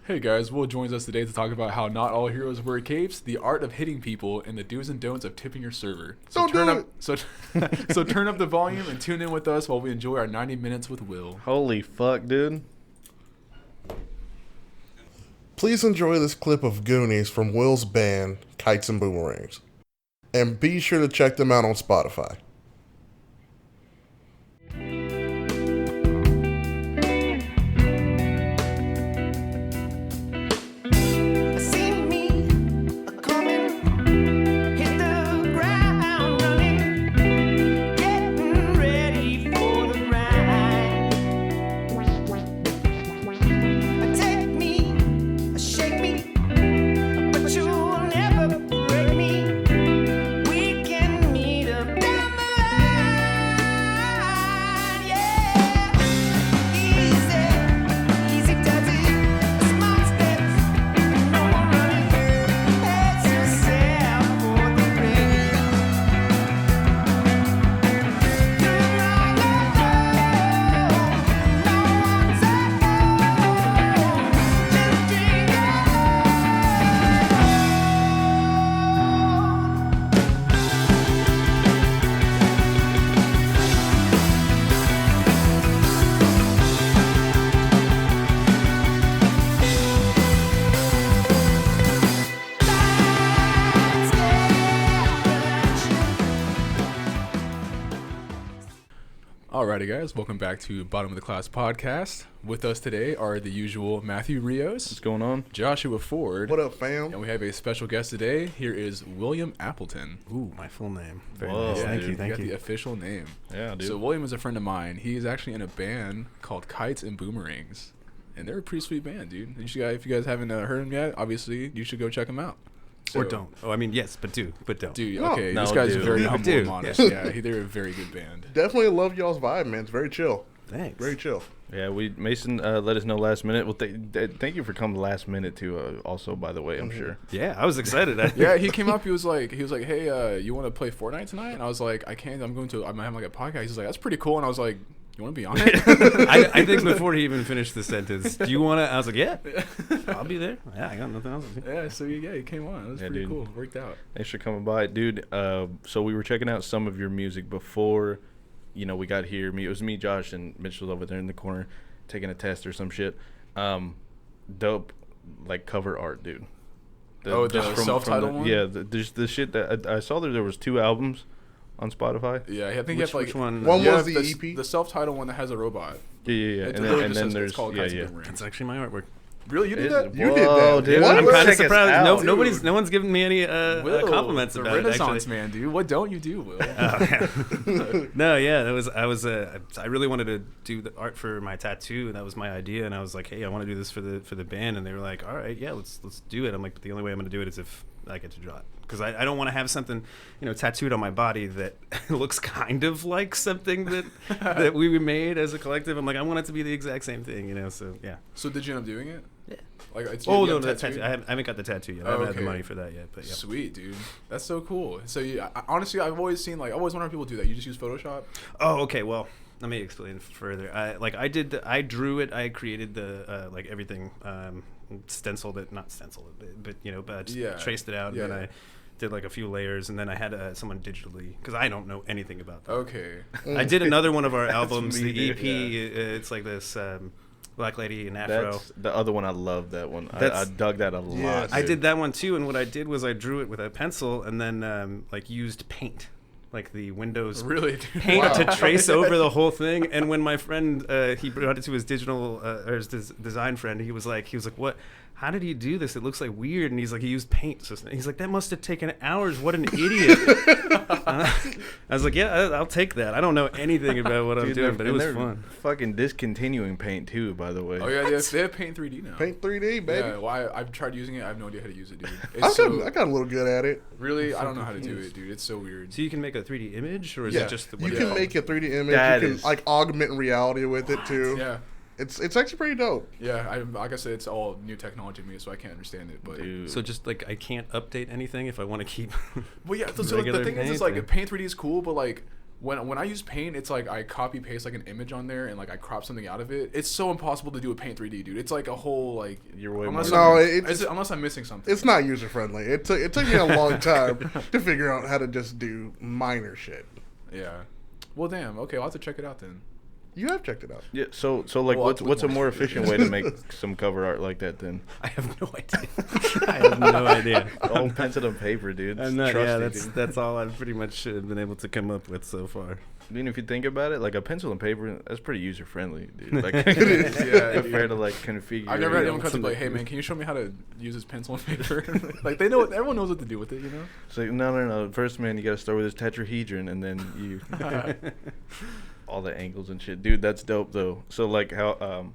Hey guys, Will joins us today to talk about how not all heroes wear capes, the art of hitting people, and the do's and don'ts of tipping your server. So turn up the volume and tune in with us while we enjoy our 90 minutes with Will. Holy fuck, dude. Please enjoy this clip of Goonies from Will's band, Kites and Boomerangs. And be sure to check them out on Spotify. Alrighty guys, welcome back to Bottom of the Class Podcast. With us today are the usual Matthew Rios. What's going on? Joshua Ford. What up, fam? And we have a special guest today. Here is William Appleton. Ooh, my full name. Very Whoa, nice. Yeah, Thank dude, you. Thank got you. the official name. Yeah, dude. So William is a friend of mine. He is actually in a band called Kites and Boomerangs. And they're a pretty sweet band, dude. If you guys haven't heard them yet, obviously, you should go check them out. Or don't. Oh, I mean, yes, but do. But don't. Dude, No. okay, No, this guy's dude. very No, humble dude. and modest. Yeah, they're a very good band. Definitely love y'all's vibe, man. It's very chill. Thanks. Very chill. Yeah, Mason let us know last minute. Well, thank you for coming last minute too. Also, by the way, I'm sure. Yeah, I was excited. Yeah, he came up. He was like, hey, you want to play Fortnite tonight? And I was like, I can't. I'm having like a podcast. He's like, that's pretty cool. And I was like, you want to be on it? I think before he even finished the sentence, do you want to? I was like, yeah, I'll be there. Yeah, I got nothing else to do. Yeah, so he came on. It was pretty dude. cool. Worked out. Thanks for coming by, dude. So we were checking out some of your music before, we got here. It was me, Josh, and Mitch was over there in the corner taking a test or some shit. Dope, like cover art, dude. The self-titled one? Yeah, there's the shit that I saw there was 2 albums on Spotify. Yeah, I think you have like Which one? One yeah, was the EP. the self-titled one that has a robot. Yeah. It And really then just says there's it's called yeah, Kites and yeah. Boomerangs. That's actually my artwork. Really, you did Is that? it? You did that. Whoa, dude. What? I'm kind Check of us surprised. out, No one's giving me any Will, compliments the about Renaissance it. man, dude. What don't you do, Will? No, yeah, I really wanted to do the art for my tattoo, and that was my idea. And I was like, hey, I want to do this for the band, and they were like, all right, yeah, let's do it. I'm like, but the only way I'm going to do it is if I get to draw it, because I don't want to have something, tattooed on my body that looks kind of like something that we made as a collective. I'm like, I want it to be the exact same thing, So yeah. So did you end up doing it? Yeah. Like, it's, Oh you no, have that tattoo? tattoo. I haven't got the tattoo yet. I Oh, haven't had the okay. money for that yet. But yeah. Sweet, dude. That's so cool. So honestly, I've always seen I always wonder how people do that. You just use Photoshop? Oh, okay. Well, let me explain further. I drew it. I created the everything, stenciled it, not stenciled it, but just traced it out, and then I did like a few layers, and then I had someone digitally, because I don't know anything about that. Okay. I did another one of our albums, me, the EP. dude, It's like this Black Lady in Afro. That's the other one. I love that one. I dug that a lot. I dude. did that one too, and what I did was I drew it with a pencil, and then used paint, like the Windows Really? Dude? paint Wow. to trace over the whole thing. And when my friend he brought it to his design friend, he was like, what? How did you do this? It looks like weird. And he's like, he used paint. So he's like, that must have taken hours. What an idiot. I was like, yeah, I'll take that. I don't know anything about what I'm doing, but it was fun. Fucking discontinuing paint too, by the way. Oh yeah, they have Paint 3D now. Paint 3D, baby. Yeah, well, I've tried using it. I have no idea how to use it, dude. I It's got a little good at it. really, I don't know how to do it, dude. It's so weird. So you can make a 3D image, or is Yeah, it just you can make a 3D image. That you can is- augment reality with it too. Yeah. It's actually pretty dope. Yeah, like I said, it's all new technology to me, so I can't understand it. But Dude. So just I can't update anything if I want to keep. well, yeah. So the regular thing is, paint, it's like or- Paint 3D is cool, but when I use Paint, it's like I copy paste like an image on there and like I crop something out of it. It's so impossible to do with Paint 3D, dude. It's like a whole like. You're way unless more. Unless I'm missing something. It's not user friendly. It took me a long time to figure out how to just do minor shit. Yeah. Well, damn. Okay, I'll have to check it out then. You have checked it out. Yeah. So like, Well, what's a more efficient way to make some cover art like that then? I have no idea. I have no idea. All pencil and paper, dude. I'm not, Trusty, dude. that's all I've pretty much been able to come up with so far. I mean, if you think about it, like a pencil and paper, that's pretty user friendly, dude. Like, It is, yeah, compared to like configure. I've never had anyone come to me like, hey man, can you show me how to use this pencil and paper? Like they know, everyone knows what to do with it, you know. So no. First, man, you got to start with this tetrahedron, and then you all the angles and shit, dude. That's dope though. So like how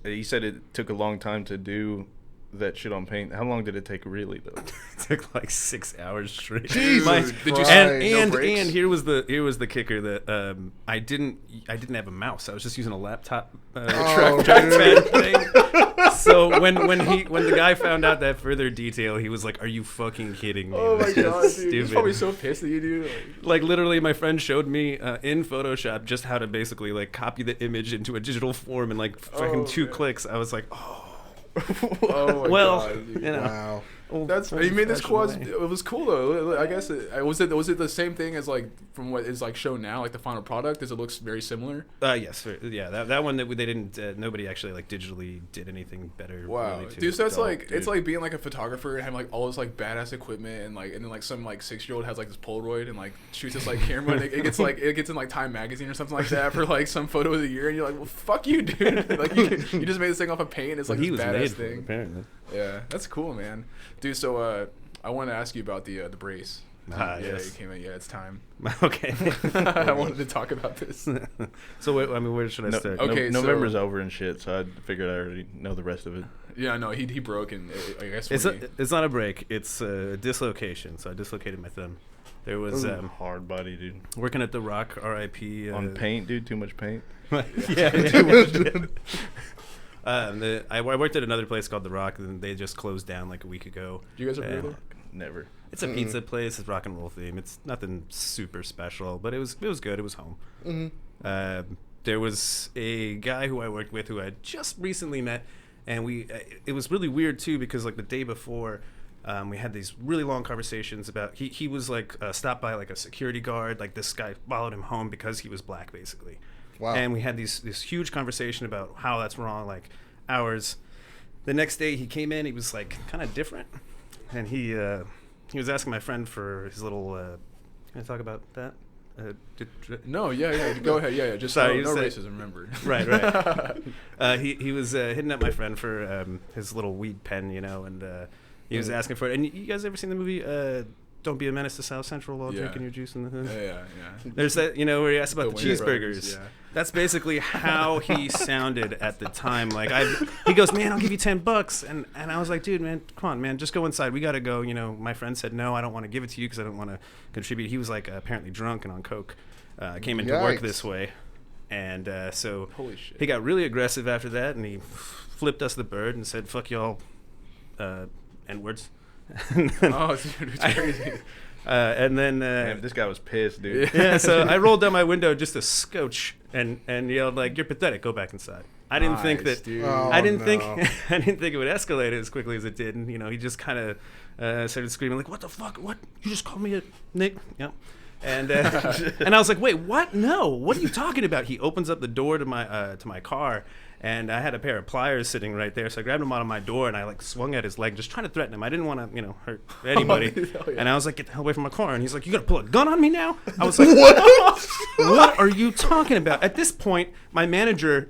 you said it took a long time to do that shit on Paint. How long did it take really though? It took like 6 hours straight. Jesus Did you and no breaks? and here was the kicker that I didn't have a mouse. I was just using a laptop trackpad thing. So when the guy found out that further detail, he was like, "Are you fucking kidding me?" Oh my That's just god, dude! stupid. He's probably so pissed at you, dude. Like literally, my friend showed me in Photoshop just how to basically like copy the image into a digital form in like fucking 2 man. clicks. I was like, oh. Oh my Well, god, dude. you know. Wow. That's you made this quad. It was cool though. I guess was it the same thing as like from what is like shown now, like the final product? Does it looks very similar? Yes, yeah. That one that they didn't. Nobody actually like digitally did anything better. Wow, really, to dude. So it. it's like dude. it's like being like a photographer and having like all this like badass equipment and then like some like 6-year-old has like this Polaroid and like shoots this like camera and it gets in like Time magazine or something like that for like some photo of the year and you're like, well, fuck you, dude. Like you just made this thing off of Paint. It's like he this was badass made for it, thing. apparently. Yeah, that's cool, man. Dude, so I want to ask you about the brace. Yeah, Yes. you came in. Yeah, it's time. Okay. I wanted to talk about this. So where should I start? Okay, so- November's over and shit, so I figured I already know the rest of it. Yeah, no, he broke and I guess It's not a break. It's a dislocation. So I dislocated my thumb. There was Hard body, dude. working at the Rock, R.I.P. On Paint, dude. Too much paint. I worked at another place called the Rock, and they just closed down like a week ago. You guys ever go And there? Never. It's a pizza place. It's rock and roll theme. It's nothing super special, but it was good. It was home. Mm-hmm. There was a guy who I worked with who I had just recently met, and it was really weird too because like the day before, we had these really long conversations about he was like stopped by like a security guard. Like this guy followed him home because he was black, basically. Wow. And we had this huge conversation about how that's wrong, like hours. The next day he came in, he was like kind of different, and he was asking my friend for his little. Can I talk about that? No, yeah. Go ahead. Yeah. Just Sorry, no you racism, remember. Right. He was hitting up my friend for his little weed pen, and he was asking for it. And you guys ever seen the movie Don't Be a Menace to South Central while Yeah. drinking your juice in the hood? Yeah. There's that, where he asked about the Wayans cheeseburgers. brothers, yeah. That's basically how he sounded at the time. Like he goes, man, I'll give you $10, and I was like, dude, man, come on, man, just go inside. We gotta go. My friend said no, I don't want to give it to you because I don't want to contribute. He was like apparently drunk and on coke. Came into work Yikes. this way, and so Holy shit. he got really aggressive after that, and he flipped us the bird and said, "Fuck y'all, N-words." Oh, dude, it's crazy. And then Damn, this guy was pissed, dude. yeah, so I rolled down my window just a scotch and yelled like, "You're pathetic. Go back inside." I didn't think Nice, that. dude. Oh, I didn't no. think. I didn't think it would escalate as quickly as it did. And he just kind of started screaming like, "What the fuck? What? You just called me a Nick?" Yeah. And and I was like, "Wait, what? No. What are you talking about?" He opens up the door to my car, and I had a pair of pliers sitting right there. So I grabbed him out of my door and I like swung at his leg, just trying to threaten him. I didn't want to, hurt anybody. Hell yeah. And I was like, "Get the hell away from my car!" And he's like, "You gonna pull a gun on me now?" I was like, "What are you talking about?" At this point, my manager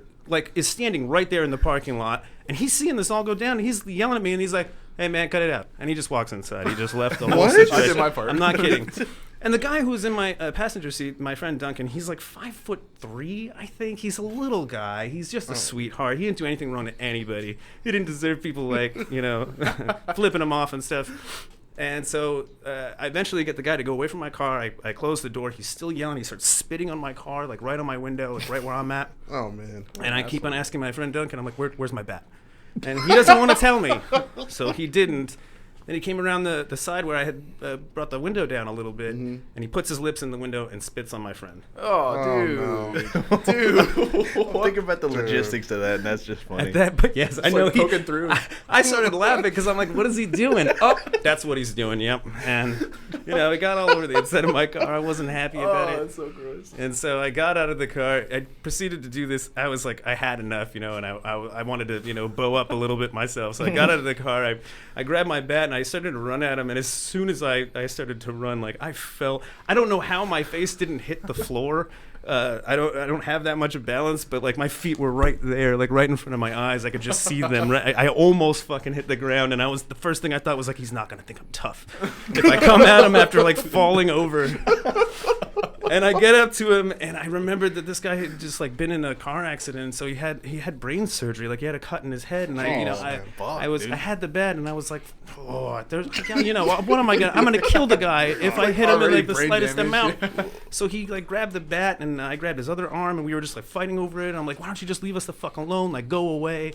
is standing right there in the parking lot, and he's seeing this all go down. And he's yelling at me, and he's like, "Hey man, cut it out!" And he just walks inside. He just left the whole What? situation. I did my part. I'm not kidding. And the guy who was in my passenger seat, my friend Duncan, he's like 5'3", I think. He's a little guy. He's just a sweetheart. He didn't do anything wrong to anybody. He didn't deserve people flipping him off and stuff. And so I eventually get the guy to go away from my car. I close the door. He's still yelling. He starts spitting on my car, like right on my window, like right where I'm at. Oh man. And I keep on asking my friend Duncan, I'm like, where's my bat? And he doesn't want to tell me. So he didn't. Then he came around the side where I had brought the window down a little bit, and he puts his lips in the window and spits on my friend. Oh, dude. no. Dude. Think about the logistics of that, and that's just funny. At that, but yes, I know like poking through. I started laughing because I'm like, what is he doing? Oh, that's what he's doing. Yep. And it got all over the inside of my car. I wasn't happy about it. That's so gross. And so I got out of the car. I proceeded to do this. I was like, I had enough, and I wanted to, bow up a little bit myself. So I got out of the car. I grabbed my bat and I started to run at him. And as soon as I started to run, like I fell. I don't know how my face didn't hit the floor. I don't have that much of balance, but like my feet were right there, like right in front of my eyes. I could just see them. Right, I almost fucking hit the ground, and the first thing I thought was like, he's not gonna think I'm tough if I come at him after like falling over. And I get up to him, and I remembered that this guy had just like been in a car accident, so he had brain surgery, like he had a cut in his head, and I had the bat, and I was like, what am I gonna? I'm gonna kill the guy if I hit him in like the slightest amount. So he like grabbed the bat, and I grabbed his other arm, and we were just like fighting over it. And I'm like, why don't you just leave us the fuck alone? Like, go away.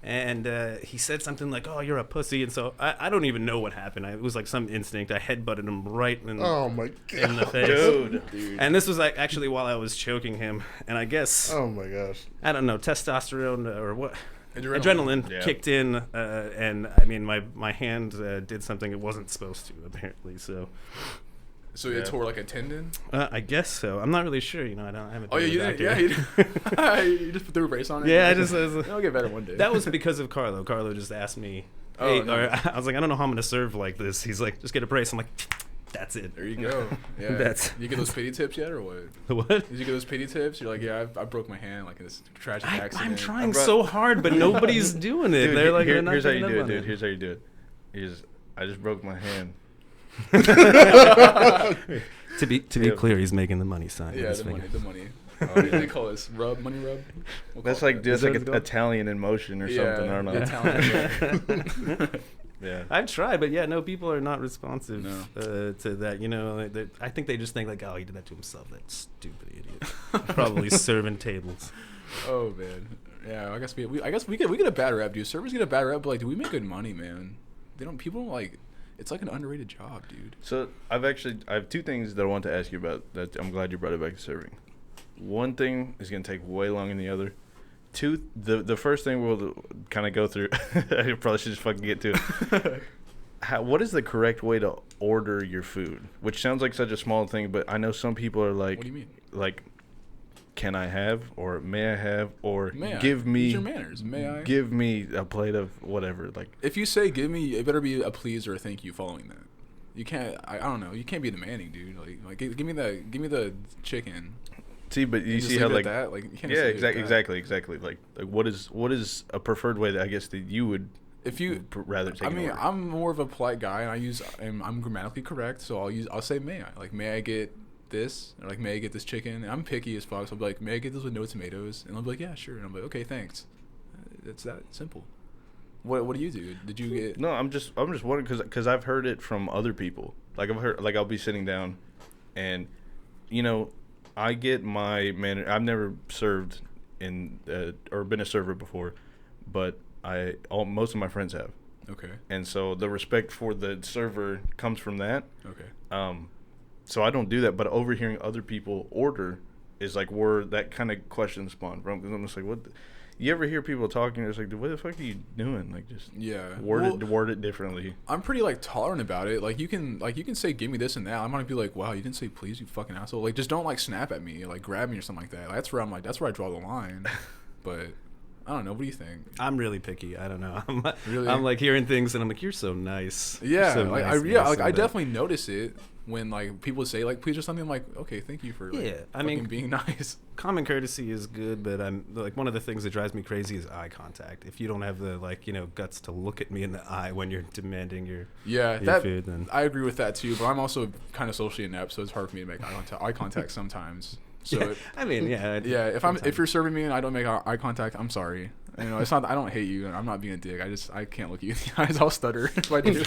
And he said something like, oh, you're a pussy. And so I don't even know what happened. It was like some instinct. I headbutted him right in the face. Dude. And this was like actually while I was choking him. And I guess, Oh my gosh. I don't know, testosterone or what? Adrenaline. Kicked in. And I mean, my hand did something it wasn't supposed to, apparently. So it tore like a tendon? I guess so. I'm not really sure. I haven't. Oh, yeah, you did. Yeah, you just threw a brace on it? Yeah, It'll get better one day. That was because of Carlo. Carlo just asked me, hey, I was like, I don't know how I'm going to serve like this. He's like, just get a brace. I'm like, that's it. There you go. Yeah. You get those pity tips yet or what? What? Did you get those pity tips? You're like, yeah, I broke my hand like in this tragic accident. I'm trying so hard, but nobody's doing it. Dude, They're like, here's how you do it, dude. Here's how you do it. I just broke my hand. To be clear, he's making the money sign. Yeah, the money. Oh, yeah, they call this money rub. That's like Italian in motion or something. I don't know. Italian. Yeah, I've tried, but no, people are not responsive to that. I think they just think like, oh, he did that to himself. That stupid idiot. Probably serving tables. Oh man, yeah. I guess we get a bad rap, dude. Servers get a bad rap, but like, do we make good money, man? People don't like. It's like an underrated job, dude. So I have two things that I want to ask you about. That I'm glad you brought it back to serving. One thing is going to take way longer than the other. Two, the first thing we'll kind of go through. I probably should just fucking get to it. What is the correct way to order your food? Which sounds like such a small thing, but I know some people are like, what do you mean? Like, can I have, or may I have, or give me your manners? May I give me a plate of whatever? Like, if you say give me, it better be a please or a thank you following that. You can't. I don't know. You can't be demanding, dude. Like give me the chicken. See, but you see how like that? Like, you can't exactly. Like what is a preferred way that I guess that you would. If you rather take. I mean, I'm more of a polite guy, and I'm grammatically correct, so I'll say may I. Like, may I get this? Or like, may I get this chicken? And I'm picky as fuck, so I'll be like, may I get this with no tomatoes? And I'll be like, yeah, sure. And I'm like, okay, thanks. It's that simple. What do you do? Did you get? No, I'm just wondering because I've heard it from other people. Like I've heard, like I'll be sitting down, and I get my man. I've never served in or been a server before, but most of my friends have. Okay. And so the respect for the server comes from that. Okay. So I don't do that, but overhearing other people order is like where that kind of question spawned from. Because I'm just like, what? You ever hear people talking? It's like, what the fuck are you doing? Like, just word it differently. I'm pretty like tolerant about it. Like you can say give me this and that. I might be like, wow, you didn't say please, you fucking asshole. Like, just don't like snap at me, or, like grab me or something like that. That's where I draw the line. But I don't know. What do you think? I'm really picky. I don't know. I'm like hearing things and I'm like, you're so nice. Yeah, so like nice, I definitely notice it when like people say like please or something. I'm like, okay, thank you for being nice. Common courtcy is good, but I'm like one of the things that drives me crazy is eye contact. If you don't have the guts to look at me in the eye when you're demanding your food, then I agree with that too. But I'm also kind of socially inept, so it's hard for me to make eye contact sometimes. So if you're serving me and I don't make eye contact, I'm sorry. It's not. I don't hate you. I'm not being a dick. I can't look you in the eyes. I'll stutter if I do.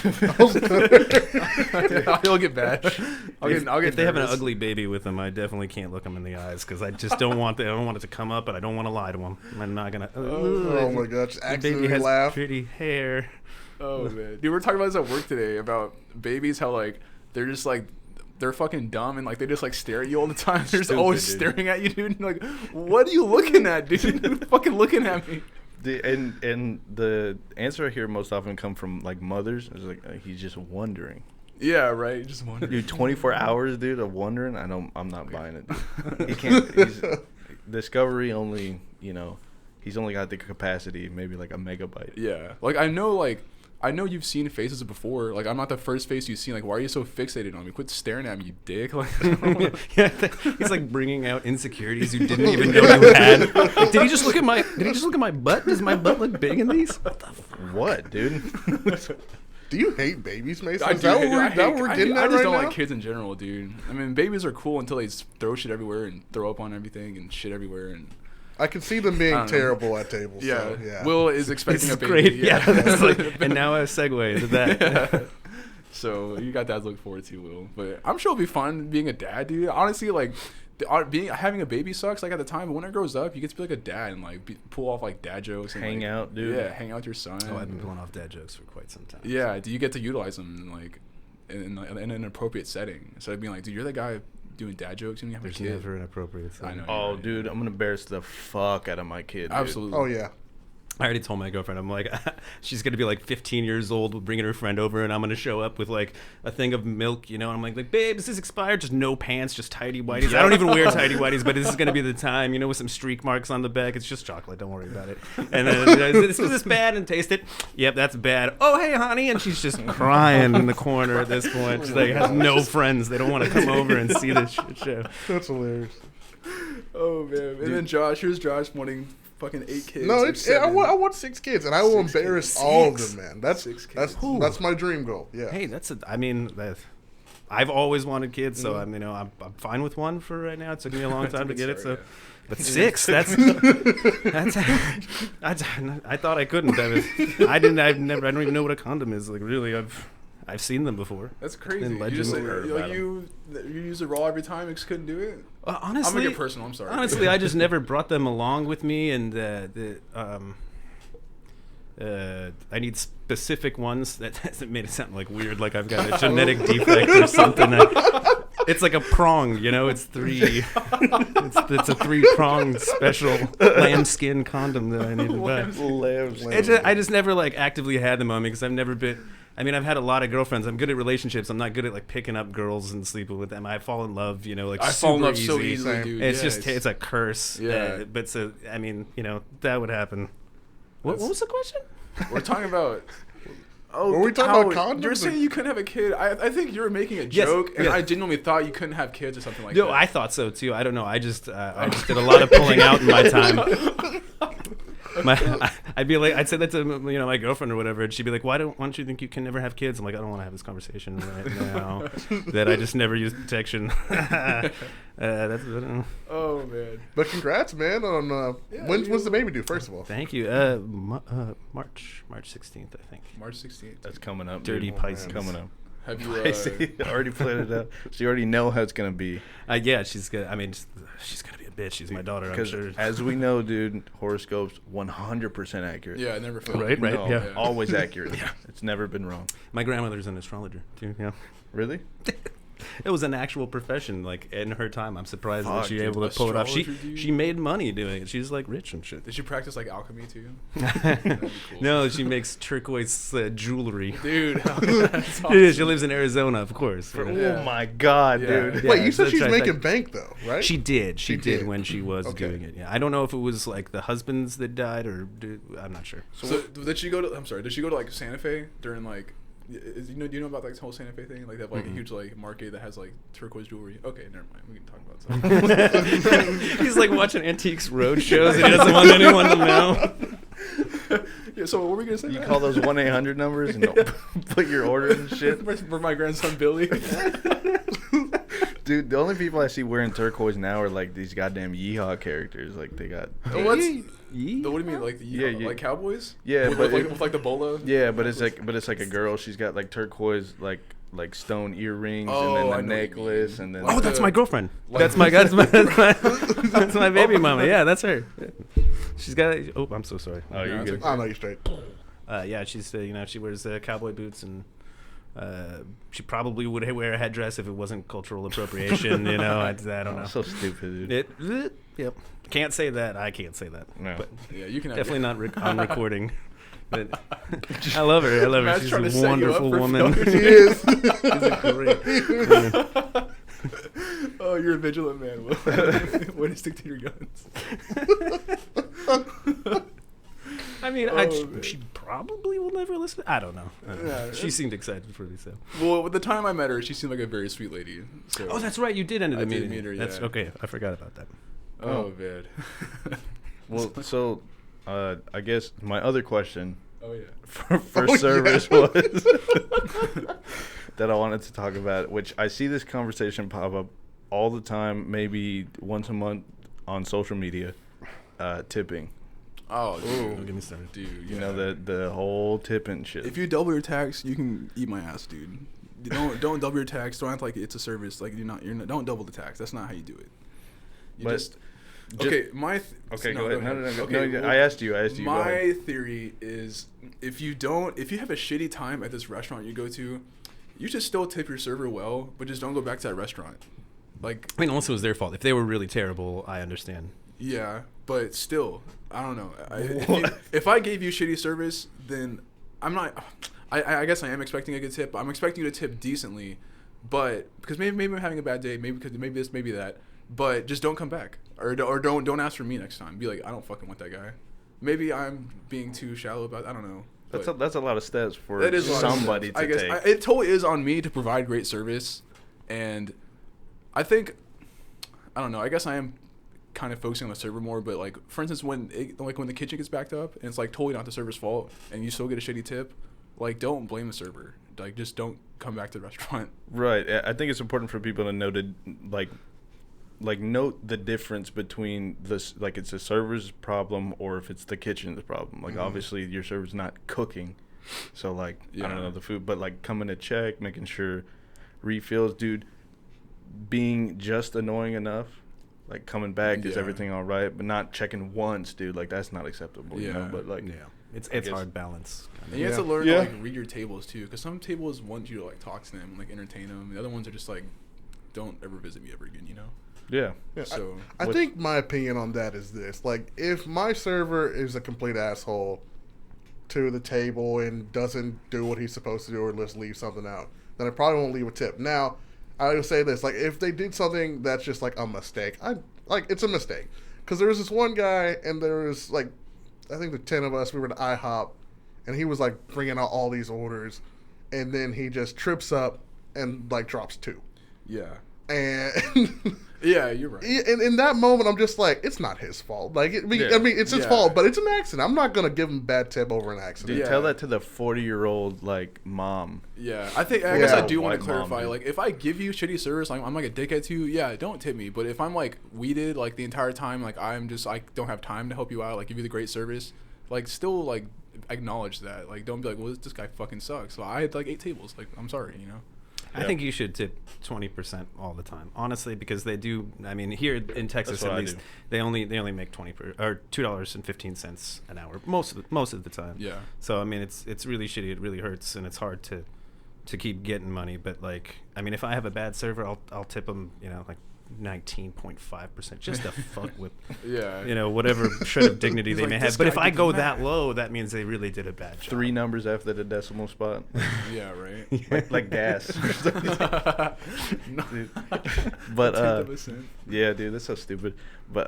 It'll get bad. I'll get. If they have an ugly baby with them, I definitely can't look them in the eyes because I just don't want I don't want it to come up, but I don't want to lie to them. I'm not gonna. Oh my gosh! The baby has pretty hair. Oh man, dude, we're talking about this at work today about babies. How like they're just like they're fucking dumb and like they just like stare at you all the time. They're just always staring at you, dude. And, like, what are you looking at, dude? Fucking looking at me. And the answer I hear most often come from like mothers is like he's just wondering. Yeah, right. Just wondering. Dude, 24 hours, dude, of wondering. I'm not buying it. Dude. He can't. Discovery only. He's only got the capacity, maybe like a megabyte. Yeah. Like I know you've seen faces before. Like I'm not the first face you've seen. Like why are you so fixated on me? Quit staring at me, you dick. Like yeah, he's like bringing out insecurities you didn't even know you had. Like, did he just look at my butt? Does my butt look big in these? What, dude? Do you hate babies, Mason? I Is that do. what we're getting at I just right don't now? like kids in general, dude. I mean, babies are cool until they throw shit everywhere and throw up on everything and shit everywhere and. I can see them being terrible at tables. Yeah. So, yeah. Will is expecting a baby. Great. Yeah. That's like, and now a segue into that. Yeah. So you got that to look forward to, Will. But I'm sure it'll be fun being a dad, dude. Honestly, like having a baby sucks. Like at the time, but when it grows up, you get to be like a dad and like pull off like dad jokes. And, hang out, dude. Yeah, hang out with your son. Oh, I've been pulling off dad jokes for quite some time. Yeah. Do you get to utilize them like in an appropriate setting instead of being like, dude, you're the guy doing dad jokes and you have There's a kid. never an appropriate thing. I know. Oh, right. dude, I'm gonna embarrass the fuck out of my kid. Dude. Absolutely. Oh yeah. I already told my girlfriend, I'm like, she's going to be like 15 years old, bringing her friend over, and I'm going to show up with like a thing of milk, and I'm like, babe, is this expired? Just no pants, just tighty whities. I don't even wear tighty whities, but this is going to be the time, with some streak marks on the back. It's just chocolate. Don't worry about it. And then, is this bad? And taste it. Yep, that's bad. Oh, hey, honey. And she's just crying in the corner at this point. She has no friends. They don't want to come over and see this shit show. That's hilarious. Oh, man. And then Josh, here's Josh wanting fucking 8 kids. No, I I want 6 kids, and I will embarrass all of them, man. That's 6 kids. that's my dream goal. Yeah. Hey, I've always wanted kids, so I'm fine with 1 for right now. It took me a long time to get it, so. Yeah. But 6, that's I thought I couldn't. I don't even know what a condom is. Like really, I've seen them before. That's crazy. In You legends. just Heard like about you use it raw every time. You just couldn't do it. Honestly, I'm gonna get personal. I'm sorry. Honestly, I just never brought them along with me, and I need specific ones. That made it sound like weird, like I've got a genetic defect or something. It's like a prong, It's 3. It's a 3-pronged special lambskin condom that I need to buy. I just never like actively had them on me because I've never been. I mean, I've had a lot of girlfriends. I'm good at relationships. I'm not good at like picking up girls and sleeping with them. I fall in love, I fall in love so easily, Same. dude. It's it's a curse. Yeah. But so I mean, that would happen. What was the question? We're talking about. Were we talking about condoms? You're saying you couldn't have a kid. I think you were making a joke, and I genuinely thought you couldn't have kids or something like that. No, I thought so too. I don't know. I just did a lot of pulling out in my time. I'd say that to my girlfriend or whatever, and she'd be like, why don't you think you can never have kids? I'm like, I don't want to have this conversation right now. That I just never used protection. Oh man! But congrats, man. On when's the baby due? First of all, thank you. March 16th, I think. March 16th. That's coming up. Dirty dude. Pisces. Coming up. Have you already planned it out? So you already know how it's gonna be. Yeah, she's gonna. I mean, she's gonna be a bitch. She's my daughter. I'm sure. As we know, dude, horoscopes 100% accurate. Yeah, I never felt Right. No, Yeah. always accurate. Yeah, it's never been wrong. My grandmother's an astrologer too. Yeah. Really? It was an actual profession, like in her time. I'm surprised that she was able to pull it off. Astrologer, She made money doing it. She's like rich and shit. Did you practice like alchemy too? That'd be cool. No, she makes turquoise jewelry. Dude. That's She awesome. lives in Arizona, of course. Yeah. Oh my God, Yeah. dude. Yeah, wait, you said that's she's right. making bank though, right? She did. She did. did when she was Okay. doing it. Yeah, I don't know if it was like the husbands that died or I'm not sure. So did she go to? I'm sorry. Did she go to like Santa Fe during like? Do you know about like this whole Santa Fe thing? Like they have like a huge like market that has like turquoise jewelry. Okay, never mind. We can talk about something. He's like watching Antiques Road shows and he doesn't want anyone to know. Yeah. So what were we gonna say? You call those 1-800 numbers and put your order and shit. For my grandson Billy. Dude, the only people I see wearing turquoise now are like these goddamn yeehaw characters. Like they got. What do you mean, like the Yeah. like cowboys? Yeah, with, but with like the bolo. Yeah, but it's like a girl. She's got like turquoise like stone earrings Oh, and I then know the what you mean. necklace and then. Like Oh, that's my girlfriend. like- That's my that's my baby mama. Yeah, that's her. She's got. Oh, I'm so sorry. Oh, you're Yeah, good. I know you're straight. Yeah, she's she wears cowboy boots, and she probably would wear a headdress if it wasn't cultural appropriation. I don't know. So stupid, dude. Yep. Can't say that. I can't say that. No. But Yeah, you can definitely not on recording. But I love her. Matt's She's trying to a set you up wonderful for woman. failure. She is. She's a great. Oh, you're a vigilant man, Will. Way to stick to your guns. I mean, Oh, she probably will never listen. I don't know. Yeah, She seemed excited for me, so. Well, the time I met her, she seemed like a very sweet lady. So. Oh, that's right. You did end up I did meeting meet her, That's yeah. okay. I forgot about that. Oh, man. Well, so I guess my other question Oh, yeah. for Oh, service yeah. was that I wanted to talk about, which I see this conversation pop up all the time, maybe once a month on social media, tipping. Oh, dude. Don't get me started. Dude, You know, the whole tipping shit. If you double your tax, you can eat my ass, dude. Don't double your tax. Don't act like it's a service. Like you're not. Don't double the tax. That's not how you do it. You But- just. Okay, go ahead. No, Okay, no, well, I asked you. Go ahead. My theory is if you have a shitty time at this restaurant you go to, you should still tip your server well, but just don't go back to that restaurant. Like, I mean, also it was their fault. If they were really terrible, I understand. yeah, but still, I don't know. If I gave you shitty service, then I'm not. I guess I am expecting a good tip. I'm expecting you to tip decently, but because maybe I'm having a bad day. Maybe this, maybe that. But just don't come back, or don't ask for me next time. Be like, I don't fucking want that guy. Maybe I'm being too shallow about. I don't know. That's a lot of steps for That is a lot of somebody steps. to I guess take. it totally is on me to provide great service, and I think I don't know. I guess I am kind of focusing on the server more. But like for instance, when the kitchen gets backed up and it's like totally not the server's fault, and you still get a shitty tip, like don't blame the server. Like just don't come back to the restaurant. Right. I think it's important for people to know to like note the difference between this, like it's a server's problem or if it's the kitchen's problem. Like obviously your server's not cooking, so like I don't know the food, but like coming to check, making sure refills, dude, being just annoying enough, like coming back, is everything all right, but not checking once, dude. Like that's not acceptable. You know? But like it's hard balance. And you have to learn to like read your tables too, because some tables want you to like talk to them, and, like entertain them. The other ones are just like, don't ever visit me ever again. You know. Yeah. So I think my opinion on that is this: like, if my server is a complete asshole to the table and doesn't do what he's supposed to do, or just leave something out, then I probably won't leave a tip. Now, I will say this: like, if they did something that's just like a mistake, it's a mistake. Because there was this one guy, and there was like, I think the 10 of us, we were at IHOP, and he was like bringing out all these orders, and then he just trips up and like drops 2. yeah. And Yeah, you're right. in that moment, I'm just like, it's not his fault. Like, I mean, it's his fault, but it's an accident. I'm not gonna give him a bad tip over an accident. Dude, tell that to the 40-year-old like mom. Yeah, I guess I do want White to clarify. mom, like, if I give you shitty service, like I'm like a dickhead to you, yeah, don't tip me. But if I'm like weeded like the entire time, like I don't have time to help you out, like give you the great service, like still like acknowledge that. Like don't be like, well, this guy fucking sucks. So I had like 8 tables. Like I'm sorry, you know. I think you should tip 20% all the time, honestly, because they do. I mean, here in Texas at least, they only make $2.15 an hour most of the time. Yeah. So I mean, it's really shitty. It really hurts, and it's hard to keep getting money. But like, I mean, if I have a bad server, I'll tip them, like 19.5% just to fuck with, whatever shred of dignity they may have. But if I go that low, that means they really did a bad job. 3 numbers after the decimal spot. Yeah, right. like gas. Dude. But yeah, dude, that's so stupid. But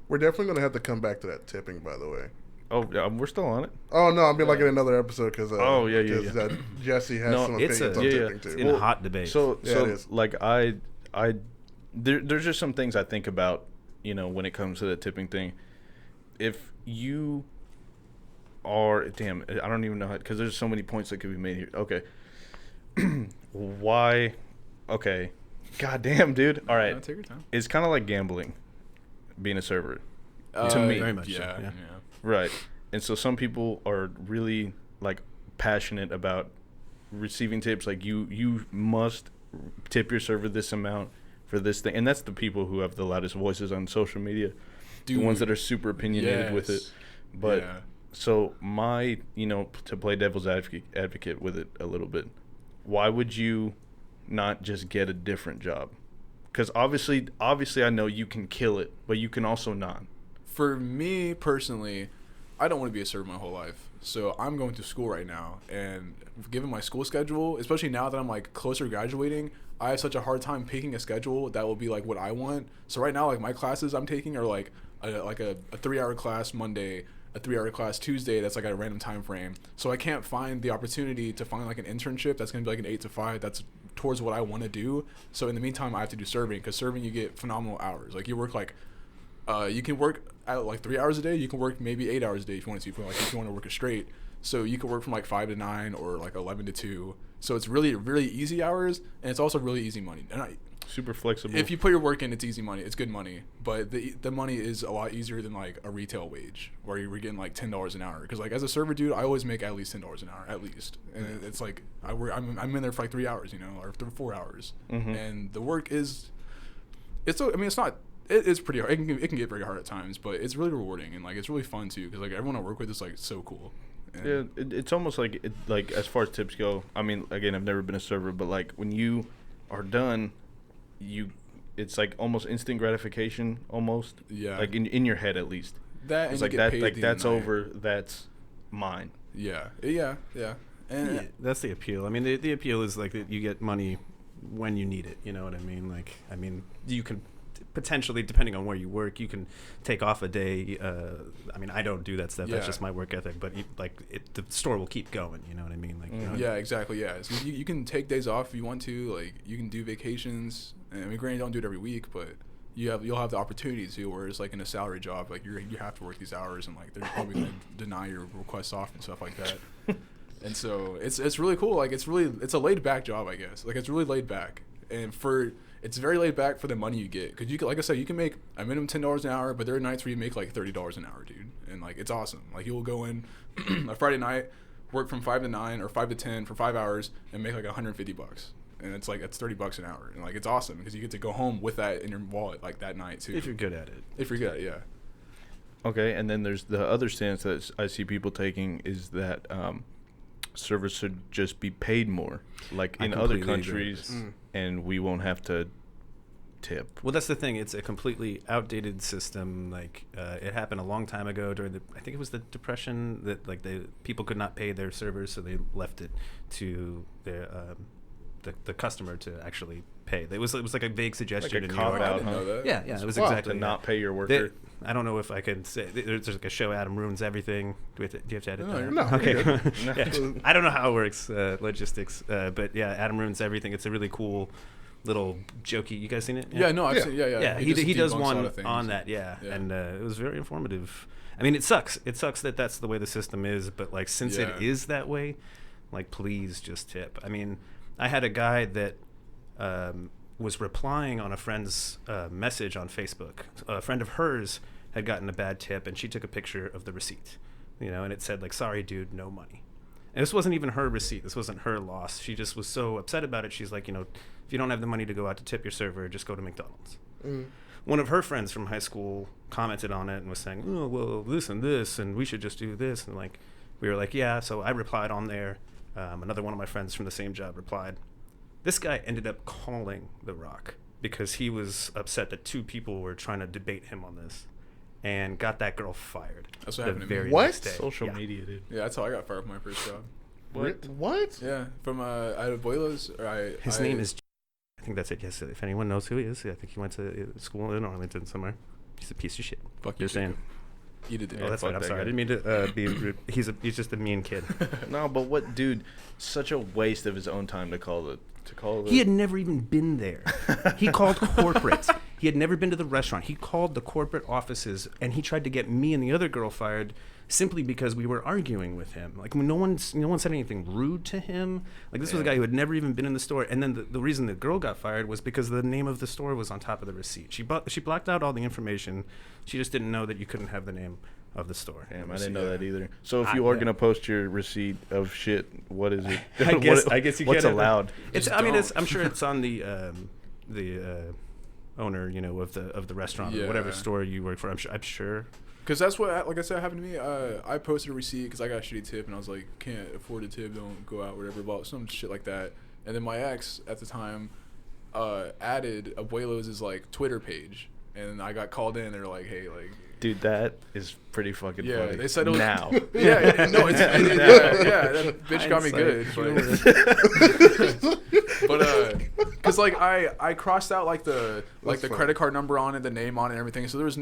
we're definitely gonna have to come back to that tipping, by the way. Oh, we're still on it. Oh no, I mean like in another episode because Jesse has some opinions on tipping too. It's in a hot debate. So like there's just some things I think about, when it comes to the tipping thing. If you are, I don't even know how, because there's so many points that could be made here. Okay. Why? Okay. God damn, dude. All right. Take your time. It's kind of like gambling, being a server. To me. Very much. Yeah. Right. And so some people are really like passionate about receiving tips. Like you must tip your server this amount for this thing. And that's the people who have the loudest voices on social media. Dude, the ones that are super opinionated with it. But So to play devil's advocate with it a little bit, why would you not just get a different job? Because obviously I know you can kill it, but you can also not. For me personally, I don't want to be a server my whole life. So I'm going to school right now, and given my school schedule, especially now that I'm like closer to graduating, I have such a hard time picking a schedule that will be like what I want. So right now, like my classes I'm taking are like a 3-hour class Monday, a 3-hour class Tuesday. That's like at a random time frame. So I can't find the opportunity to find like an internship that's going to be like an 8 to 5. That's towards what I want to do. So in the meantime, I have to do serving, because serving you get phenomenal hours. Like you work like you can work at like 3 hours a day. You can work maybe 8 hours a day if you want to. If you want to work it straight. So you can work from like 5 to 9 or like 11 to 2. So it's really, really easy hours, and it's also really easy money. And super flexible. If you put your work in, it's easy money. It's good money. But the money is a lot easier than like a retail wage where you're getting like $10 an hour. Because like as a server dude, I always make at least $10 an hour, at least. And it's like I'm in there for like 3 hours, or 4 hours. Mm-hmm. And the work is, it's not. It's pretty hard. It can get very hard at times, but it's really rewarding, and like it's really fun too, because like everyone I work with is like so cool. And it's almost like like as far as tips go. I mean, again, I've never been a server, but like when you are done, it's like almost instant gratification, almost. Yeah. Like in your head at least. That it's and like that. Like that's over. That's mine. Yeah. And that's the appeal. I mean, the appeal is like that you get money when you need it. You know what I mean? Like, you can potentially, depending on where you work, you can take off a day. I don't do that stuff. Yeah. That's just my work ethic. But the store will keep going. You know what I mean? Like, yeah, exactly. Yeah, so you can take days off if you want to. Like you can do vacations. And granted, don't do it every week, but you'll have the opportunity to. Whereas like in a salary job, like you have to work these hours, and like they're probably gonna deny your requests off and stuff like that. And so it's really cool. Like it's a laid back job, I guess. Like it's really laid back, and it's very laid back for the money you get. Because like I said, you can make a minimum $10 an hour, but there are nights where you make like $30 an hour, dude. And like it's awesome. Like you'll go in a Friday night, work from 5 to 9 or 5 to 10 for 5 hours, and make like $150. And it's like it's $30 an hour, and like it's awesome because you get to go home with that in your wallet like that night too. if you're good at it. If you're good at it, yeah. Okay, and then there's the other stance that I see people taking is that servers should just be paid more, like in other countries, and we won't have to tip. Well, that's the thing. It's a completely outdated system. Like it happened a long time ago during I think it was the Depression, that like people could not pay their servers, so they left it to the customer to actually pay. It was like a vague suggestion in New York. I didn't know that. Yeah, it was exactly to not pay your worker. I don't know if I can say. There's like a show, Adam Ruins Everything. Do you have to edit that? No. Okay. Yeah. I don't know how it works, logistics, but yeah, Adam Ruins Everything. It's a really cool little jokey. You guys seen it? Yeah, no, I've seen. Yeah. Yeah, he does one on that. Yeah, and it was very informative. I mean, it sucks. It sucks that that's the way the system is, but like since it is that way, like please just tip. I mean, I had a guy that was replying on a friend's message on Facebook. A friend of hers had gotten a bad tip, and she took a picture of the receipt, and it said like, "Sorry, dude, no money." And this wasn't even her receipt. This wasn't her loss. She just was so upset about it. She's like, if you don't have the money to go out to tip your server, just go to McDonald's. One of her friends from high school commented on it and was saying, "Oh, well, this and this, and we should just do this." And like, we were like, "Yeah." So I replied on there. Another one of my friends from the same job replied. This guy ended up calling The Rock because he was upset that 2 people were trying to debate him on this, and got that girl fired. That's what happened to me. What? Next day. Social media, dude. Yeah, that's how I got fired from my first job. What? Yeah, from out of Boilos. His name is. I think that's it. Yes, if anyone knows who he is, I think he went to school in Arlington somewhere. He's a piece of shit. Fuck You're saying. You did. Oh, that's right. I'm sorry. I didn't mean to be rude. He's just a mean kid. No, but what, dude? Such a waste of his own time to call the. He had never even been there. He called corporate. He had never been to the restaurant. He called the corporate offices, and he tried to get me and the other girl fired simply because we were arguing with him. Like no one said anything rude to him. Like this was a guy who had never even been in the store. And then the reason the girl got fired was because the name of the store was on top of the receipt. She blocked out all the information. She just didn't know that you couldn't have the name of the store. Damn, I didn't know that either. So if you are gonna post your receipt of shit, what is it? I guess you what's can't. allowed? I'm sure it's on the owner, of the restaurant or whatever store you work for. I'm sure. Because that's what, like I said, happened to me. I posted a receipt because I got a shitty tip, and I was like, can't afford a tip, don't go out, whatever, about some shit like that. And then my ex at the time added Abuelos' like Twitter page, and I got called in. They're like, hey, like. Dude, that is pretty fucking funny. They said it was, now. No, that bitch got me good. But because like I crossed out like the credit card number on it, the name on it, and everything. So there's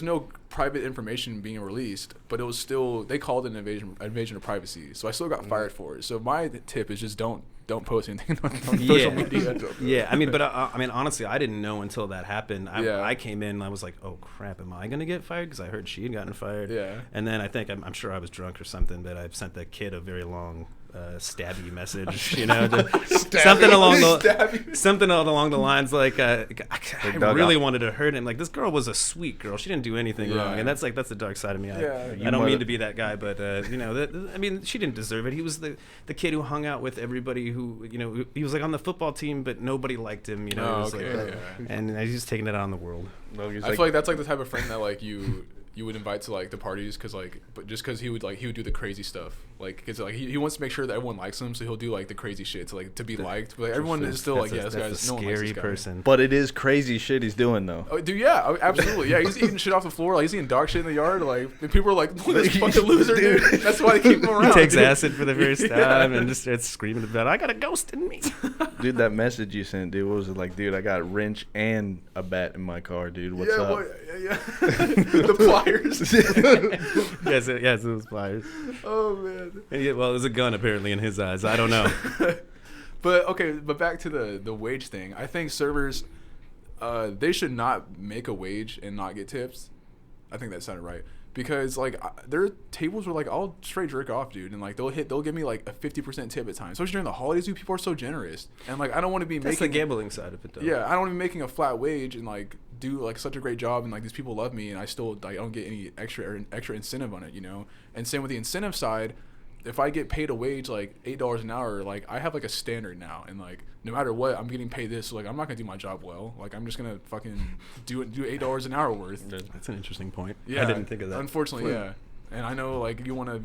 no private information being released, but it was still, they called it an invasion of privacy. So I still got fired for it. So my tip is just don't post anything on social media. Yeah, I mean, but I mean, honestly, I didn't know until that happened. I came in and I was like, oh crap, am I gonna get fired? Because I heard she had gotten fired. Yeah. And then I think I'm sure I was drunk or something, but I've sent the kid a very long stabby message, you know, something along the lines like I really wanted to hurt him. Like, this girl was a sweet girl; she didn't do anything wrong, and that's the dark side of me. I don't mean to be that guy, but you know, I mean, she didn't deserve it. He was the kid who hung out with everybody who, you know, he was like on the football team, but nobody liked him, you know. And he's just taking it out on the world. I feel like that's like the type of friend that like you would invite to like the parties, because like, but just because he would do the crazy stuff, like, because like he wants to make sure that everyone likes him, so he'll do like the crazy shit to be liked, but like, everyone is still like, this guy's no one likes this guy. Person. But it is crazy shit he's doing though. Oh, dude, yeah, absolutely, yeah. He's eating shit off the floor, like he's eating dog shit in the yard, like people are like, look at this fucking loser, dude. That's why they keep him around. He takes acid for the first time and just starts screaming about, I got a ghost in me. Dude, that message you sent, dude, what was it like? Dude, I got a wrench and a bat in my car, dude. What's up? The pliers. yes, it was pliers. Oh man. And well, it was a gun apparently in his eyes. I don't know. But back to the wage thing. I think servers, they should not make a wage and not get tips. I think that sounded right, because like their tables were like, I'll straight jerk off, dude, and like they'll give me like a 50% tip at times. Especially during the holidays, dude, people are so generous, and like I don't want to be That's the gambling side of it, though. Yeah, I don't want to be making a flat wage and like do like such a great job, and like these people love me, and I still like, I don't get any extra incentive on it, you know. And same with the incentive side. If I get paid a wage like $8 an hour, like I have like a standard now, and like no matter what, I'm getting paid this. So like I'm not gonna do my job well. Like I'm just gonna fucking do $8 an hour worth. That's an interesting point. Yeah, I didn't think of that. Unfortunately, yeah. And I know like you want to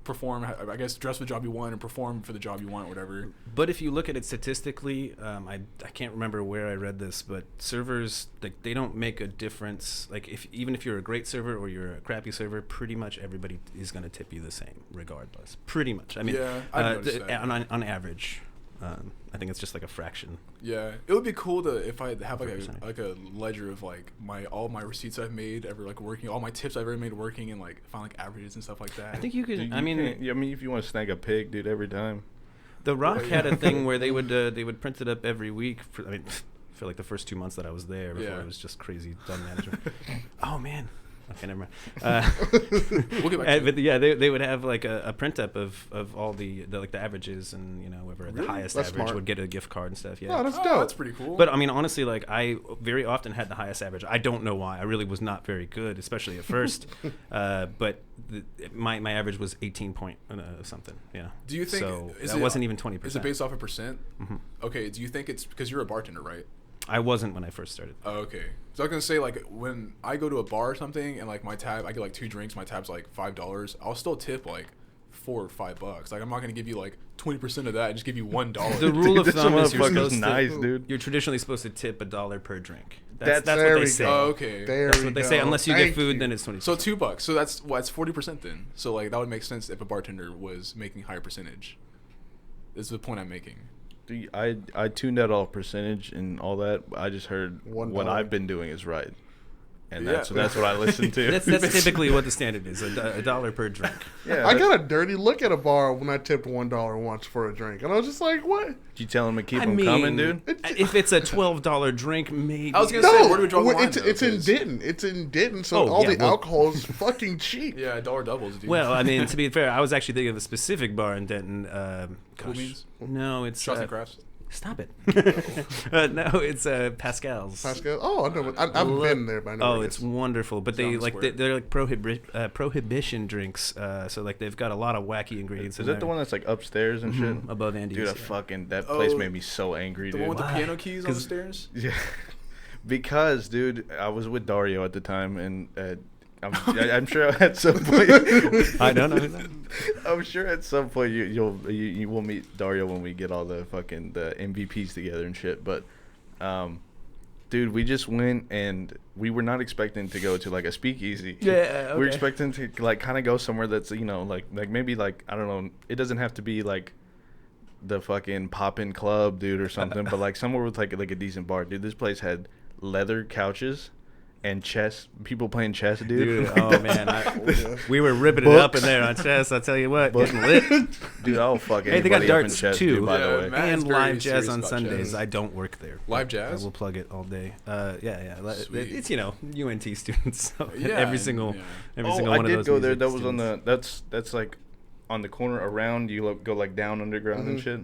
perform, I guess, dress for the job you want and perform for the job you want, whatever. But if you look at it statistically, I can't remember where I read this, but servers, like, they don't make a difference. Like, even if you're a great server or you're a crappy server, pretty much everybody is going to tip you the same, regardless. Pretty much. I mean, yeah, I noticed that. On average. I think it's just like a fraction. Yeah, it would be cool to if I have like a ledger of like all my receipts I've made ever, like working, all my tips I've ever made working, and like find like averages and stuff like that. I think you could. I mean, if you want to snag a pig, dude, every time. The Rock had a thing where they would print it up every week. For like the first 2 months that I was there, before it was just crazy dumb management. Oh man. Okay, never mind. We'll get back to but yeah, they would have like a print up of all the like the averages, and you know, whoever the highest That's average smart. would get a gift card and stuff. Yeah, Oh, that's dope. That's pretty cool. But I mean, honestly, like I very often had the highest average. I don't know why. I really was not very good, especially at first. But my average was 18 point something. Yeah. Do you think so? That wasn't even 20%. Is it based off a percent? Mm-hmm. Okay. Do you think it's because you're a bartender, right? I wasn't when I first started. Oh, okay. So I was gonna say, like, when I go to a bar or something and like my tab, I get like 2 drinks, my tab's like $5. I'll still tip like $4 or $5. Like I'm not gonna give you like 20% of that and just give you $1. The rule of thumb is dude. You're traditionally supposed to tip $1 per drink. That's what there they we say. go. Oh, okay. That's what they say. Unless you get food, then it's 20. So $2. So that's 40% then. So like that would make sense if a bartender was making higher percentage. Is the point I'm making. Dude, I tuned out all percentage and all that. I just heard $1. what I've been doing is right, and that's what I listen to. That's typically what the standard is, a dollar per drink. Yeah, I got a dirty look at a bar when I tipped $1 once for a drink, and I was just like, "What?" Did you tell him to keep them coming, dude? If it's a $12 drink, maybe. I was gonna say, where do we draw the line? It's in Denton. It's in Denton, so alcohol is fucking cheap. Yeah, dollar doubles, dude. Well, I mean, to be fair, I was actually thinking of a specific bar in Denton. Cool Beans? No, it's Shots and Crafts. Stop it. No, it's Pascal's. Pascal. Oh, I know. I've been there, but I know. Oh, it's wonderful. But they're like prohibition drinks. So like they've got a lot of wacky ingredients. Is that the one that's like upstairs and shit? Above Andy's. Dude, that place made me so angry, dude. The one with the piano keys on the stairs? Yeah. Because, dude, I was with Dario at the time, and I'm sure at some point. I don't know who that is. I'm sure at some point you will meet Dario when we get all the fucking the MVPs together and shit. But, dude, we just went and we were not expecting to go to like a speakeasy. Yeah, okay. We were expecting to like kind of go somewhere that's like maybe like I don't know. It doesn't have to be like the fucking Poppin' Club, dude, or something. But like somewhere with like a decent bar, dude. This place had leather couches and chess, people playing chess, dude. Oh man, we were ripping it up in there on chess. I tell you what, getting lit. Dude, I'll fucking. Hey, they got darts chess, too, dude, by the way. Matt is and very live jazz serious on about Sundays. chess. I don't work there. Live jazz? I will plug it all day. Yeah. Sweet. It's UNT students. So Yeah, every single Oh, one I of did those. go there. music That was on students. that's like on the corner around. You go like down underground and shit.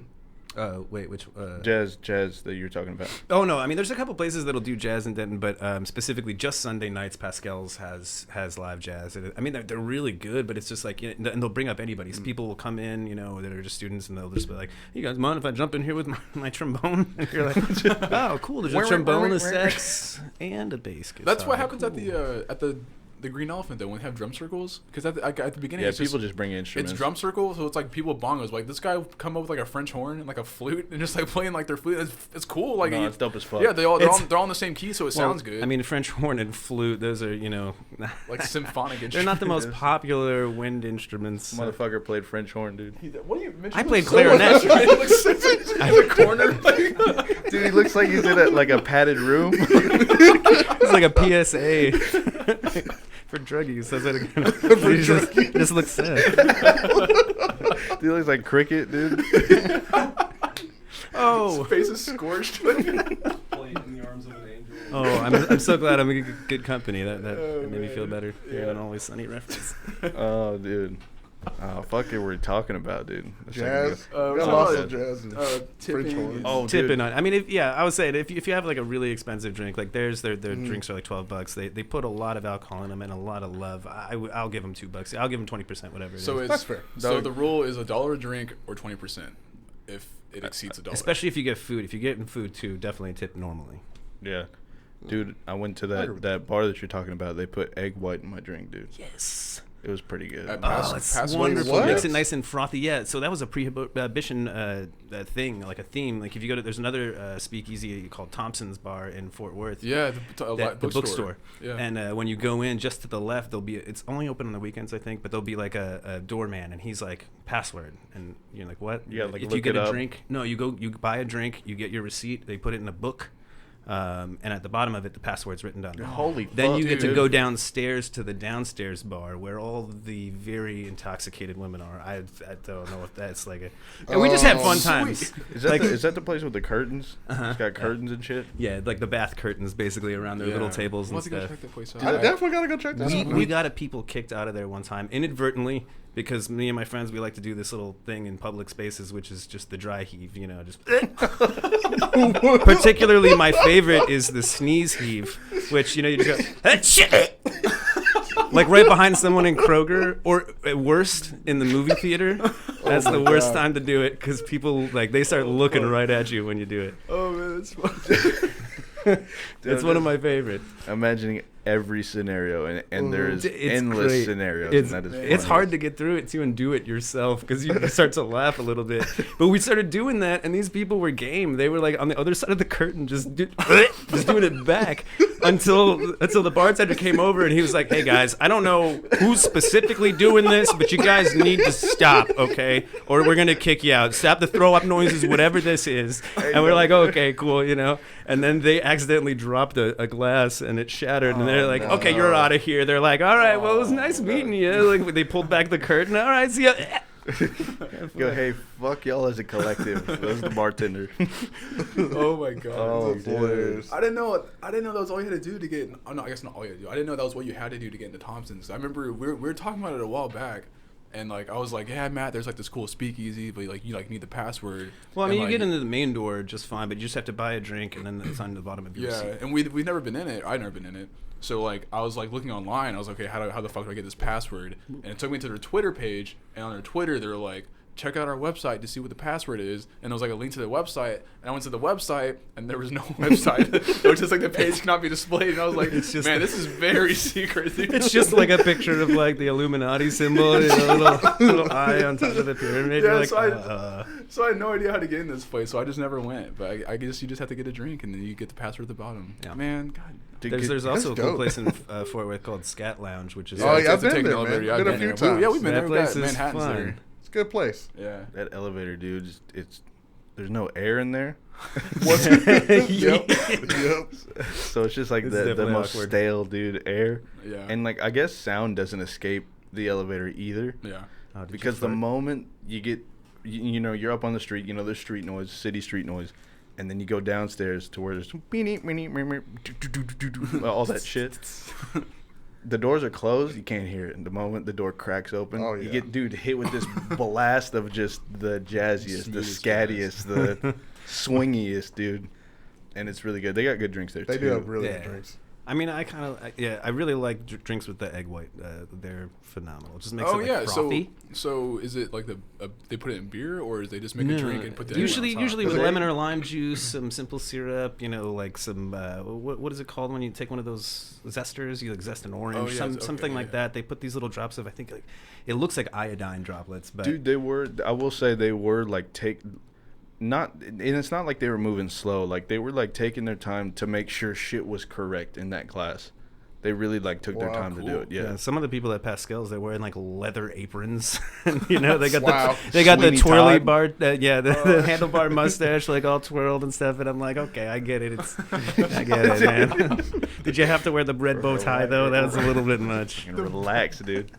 Wait, which Jazz that you're talking about. Oh no, I mean there's a couple places that'll do jazz in Denton, but specifically just Sunday nights, Pascal's has live jazz. I mean they're really good, but it's just like and they'll bring up anybody. So people will come in, that are just students, and they'll just be like, "You guys mind if I jump in here with my trombone?" And you're like, "Oh, cool! There's a trombone, a sax, and a bass guitar." That's what happens Cool. at the Green Elephant though when they have drum circles, because at the beginning Yeah, it's people just bring instruments. It's drum circle, so it's like people bongos. Like this guy come up with like a French horn and like a flute and just like playing like their flute. It's cool. Like No, it's dope as fuck. Yeah, they're all in the same key, so it sounds good. I mean, French horn and flute; those are like symphonic instruments. they're not the most popular wind instruments. Motherfucker played French horn, dude. What do you mention? I played clarinet. in the corner. Dude, he looks like he's in a padded room. It's like a PSA for drug use. That's what it just looks sad. Dude, he looks like Cricket, dude. His face is scorched. Oh, I'm so glad I'm in good company. That made me feel better. Hearing an Always Sunny reference. Oh, dude. Oh, fuck it, we're talking about, dude. That's Jazz. Uh, Got we're lots talking of jazz and tipping. French horns. Oh, Tipping dude. on. I mean, I would say that if you have like a really expensive drink, like theirs, their drinks are like $12. They put a lot of alcohol in them and a lot of love. I'll give them $2. I'll give them 20%, whatever. So it is. That's fair. So the rule is $1 a drink or 20% if it exceeds $1. Especially if you get food. If you're getting food too, definitely tip normally. Yeah. Dude, I went to agree with that bar that you're talking about. They put egg white in my drink, dude. Yes. It was pretty good. Pass- It's pass- wonderful. what? Makes it nice and frothy. Yeah. So that was a prohibition thing, like a theme. Like if you go to, there's another speakeasy called Thompson's Bar in Fort Worth. Yeah, The bookstore. Yeah. And when you go in, just to the left, there'll be. It's only open on the weekends, I think, but there'll be like a doorman, and he's like password, and you're like, what? Yeah, like if look you get it a up. drink, no, you buy a drink, you get your receipt, they put it in a book. And at the bottom of it, the password's written down. Holy Then fuck, you get dude. to go downstairs to the downstairs bar where all the very intoxicated women are. I don't know if that's like a. And we just had fun times. Is that, like, is that the place with the curtains? Uh-huh. It's got curtains and shit? yeah, like the bath curtains basically around their little tables and Let's go stuff. check that place out. I definitely gotta go check that out. We got a people kicked out of there one time inadvertently because me and my friends, we like to do this little thing in public spaces, which is just the dry heave, just. Particularly, my favorite is the sneeze heave, which you just go "Achoo!" like right behind someone in Kroger, or at worst in the movie theater. That's the worst time to do it because people they start looking right at you when you do it. Oh man, that's fun. It's one of my favorite. Imagining every scenario, and there's It's endless great. scenarios. It's, and that is it's funny. hard to get through it too and do it yourself because you start to laugh a little bit. But we started doing that, and these people were game. They were like on the other side of the curtain, just doing it back until the bartender came over and he was like, "Hey guys, I don't know who's specifically doing this, but you guys need to stop, okay? Or we're gonna kick you out. Stop the throw up noises, whatever this is." And we're like, "Okay, cool," And then they accidentally dropped a glass and it shattered, and they're like, no. "Okay, you're out of here." They're like, "All right, well, it was nice meeting you." Like they pulled back the curtain. "All right, see ya." Go, hey, fuck y'all as a collective. That was the bartender. Oh my god. Oh, That's dude. hilarious. I didn't know that was all you had to do to get. Oh no, I guess not all you had to do. I didn't know that was what you had to do to get into Thompson's. I remember we were talking about it a while back, and I was like, "Yeah, Matt, there's this cool speakeasy, but you need the password." Well, I mean, And, you get into the main door just fine, but you just have to buy a drink, and then it's on the bottom of your Yeah, receipt. and we've never been in it. I'd never been in it. So I was looking online. I was like, okay, how the fuck do I get this password? And it took me to their Twitter page, and on their Twitter they're like, check out our website to see what the password is. And it was like a link to the website. And I went to the website, and there was no website. It was just like the page cannot be displayed. And I was like, man, this is very secret. It's just like a picture of like the Illuminati symbol, and a little eye on top of the pyramid. Yeah, You're like, so I had no idea how to get in this place, so I just never went. But I guess you just have to get a drink, and then you get the password at the bottom. Yeah. Man, God. There's also a That's cool dope. place in Fort Worth called Scat Lounge, which is Oh, yeah, I've to been take an there, elevator. man. Yeah, Been I've a few there. times. Yeah, we've been That there. We got place is Manhattan's fun. there. It's a good place. Yeah. That elevator, dude, there's no air in there. What's yep. So it's just like It's the definitely most awkward. stale, dude, air. Yeah. And like I guess sound doesn't escape the elevator either. Yeah. Oh, did you Because the fart? moment you get, you know, you're up on the street, you know, there's street noise, city street noise, and then you go downstairs to where there's all that shit. The doors are closed, you can't hear it. And the moment the door cracks open, Oh, you yeah. get, dude, hit with this blast of just the jazziest, the Smoothest scattiest, the swingiest, dude. And it's really good. They got good drinks there, They too. do have really Yeah. good drinks. I mean, I really like drinks with the egg white. They're phenomenal. It just makes Oh it like yeah. frothy. So is it like they put it in beer, or is they just make a drink and put the egg usually on top? usually Is with it- lemon or lime juice, some simple syrup, you know, like some what is it called when you take one of those zesters, you like zest an orange, Oh, yeah, something okay, like yeah. that. They put these little drops of, I think, like, it looks like iodine droplets, but Dude, they were, I will say they were like and it's not like they were moving slow. Like they were like taking their time to make sure shit was correct in that class. They really like took their Wow, time to do cool. it. Yeah. some of the people at Pascal's, they're wearing like leather aprons. You know, they got Wow. the Sweeney twirly Todd. bar, the handlebar mustache, like all twirled and stuff. And I'm like, okay, I get it. I get it, man. Did you have to wear the red bow tie though? That was a little bit much. Relax, dude.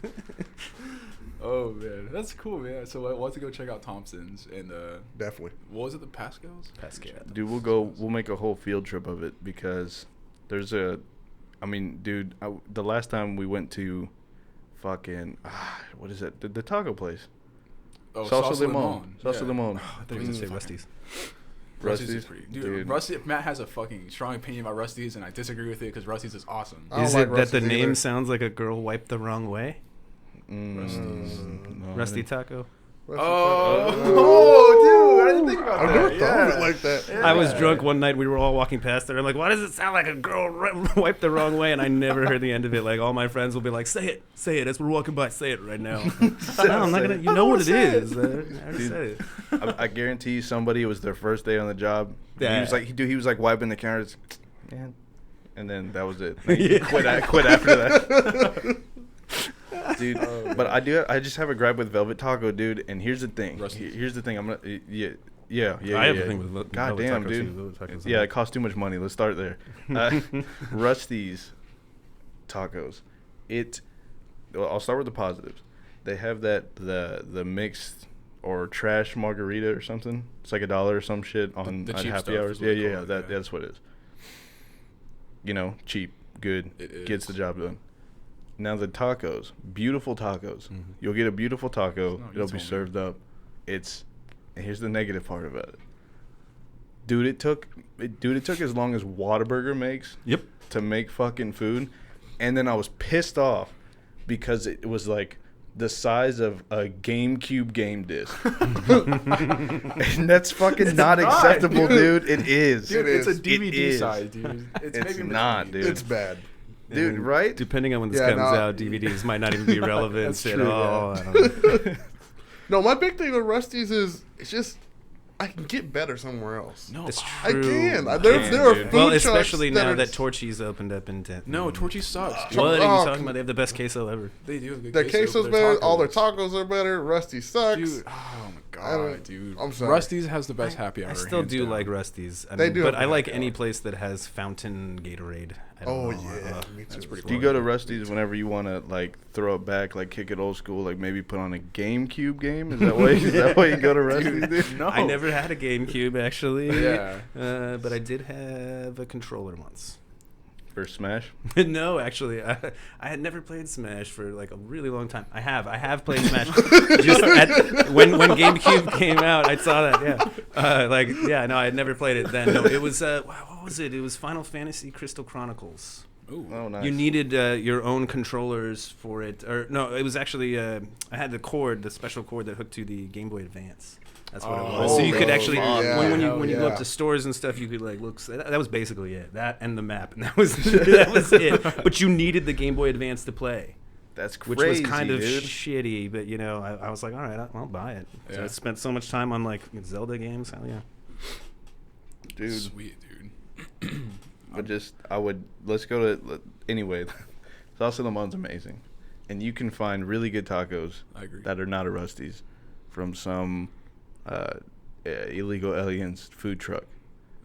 Oh man, that's cool, man. So we'll have to go check out Thompson's and Definitely. what was it, the Pascal's? Pascal. Dude, we'll make a whole field trip of it because there's dude, the last time we went to fucking, what is that? The taco place. Oh, Salsa Limon. Yeah. Salsa Limon. I thought you were gonna say Rusty's. Rusty's is Rusty's? pretty. Dude, Dude. Rusty. Matt has a fucking strong opinion about Rusty's, and I disagree with it because Rusty's is awesome. I don't Is like it that the Rusty's name either. sounds like a girl wiped the wrong way? Rusty's. No, Rusty taco. Oh, dude, I didn't think about I've that. never thought of Yeah. it like that. Yeah. I was drunk one night. We were all walking past there. I'm like, why does it sound like a girl wiped the wrong way? And I never heard the end of it. Like, all my friends will be like, say it. As we're walking by, say it right now. No, I'm not going to. You know what it is. I already Dude. said it. I guarantee you somebody, it was their first day on the job. Yeah. He was like wiping the counters. Man. And then that was it. Yeah. Quit after that. Dude, but I just have a gripe with Velvet Taco, dude. And here's the thing. Rusty's. Here's the thing. I'm gonna yeah. I have a thing with God Velvet damn, Taco, dude. too. Velvet Taco's Yeah, on. it costs too much money. Let's start there. Rusty's tacos. I'll start with the positives. They have the mixed or trash margarita or something. It's like $1 or some shit on The cheap happy stuff hours. is what they Yeah, call it, yeah. that's what it is. You know, cheap, good, It gets is. the job done. Now the tacos, beautiful tacos. Mhm. You'll get a beautiful taco. No, you It'll be told me. served up. And here's the negative part about it. Dude, it took as long as Whataburger makes Yep. to make fucking food, and then I was pissed off because it was like the size of a GameCube game disc. And that's fucking not not, acceptable, dude. dude. It is. Dude, It it's a is. DVD It is. size, dude. It's maybe in not, between. dude. It's bad. Dude, And right? Depending on when this Yeah, comes no. out, DVDs might not even be relevant That's at true, all. yeah. I don't know. No, my big thing with Rusty's is it's just I can get better somewhere else. No, It's I true. can. Man, There are dude. food Well, trucks especially now are- that Torchy's opened up in Denton. no, Torchy sucks. Dude. What are you Oh, talking about? They have the best queso ever. They do. Have good Their queso, queso's but better. All their tacos- tacos are better. Rusty sucks. Dude, oh my I don't- god, dude. I'm sorry. Rusty's has the best happy hour. I still hands do down. like Rusty's. They do but have I like happy any hour. place that has fountain Gatorade. I don't Oh know. yeah, me too. that's pretty Do you go to Rusty's whenever you want to like throw it back, like kick it old school, like maybe put on a GameCube game? Is that why you go to Rusty's? Dude? No, I never had a GameCube actually. Yeah. But I did have a controller once. For Smash? No, actually, I had never played Smash for like a really long time. I have played Smash. Just when GameCube came out, I saw that. Yeah, no, I had never played it then. No, it was what was it? It was Final Fantasy Crystal Chronicles. Ooh. Oh, nice. You needed your own controllers for it, or no? It was actually I had the special cord that hooked to the Game Boy Advance. That's what it was. So you could actually, when you go up to stores and stuff, you could like look. That was basically it. That and the map, and that was it. But you needed the Game Boy Advance to play. That's crazy, which was kind of dude. shitty, but I was like, all right, I'll buy it. Yeah. So I spent so much time on like Zelda games. Hell yeah, Dude. Sweet, dude. Let's go to, anyway, Salsa Limon's amazing. And you can find really good tacos I agree. that are not a Rusty's from some illegal aliens food truck.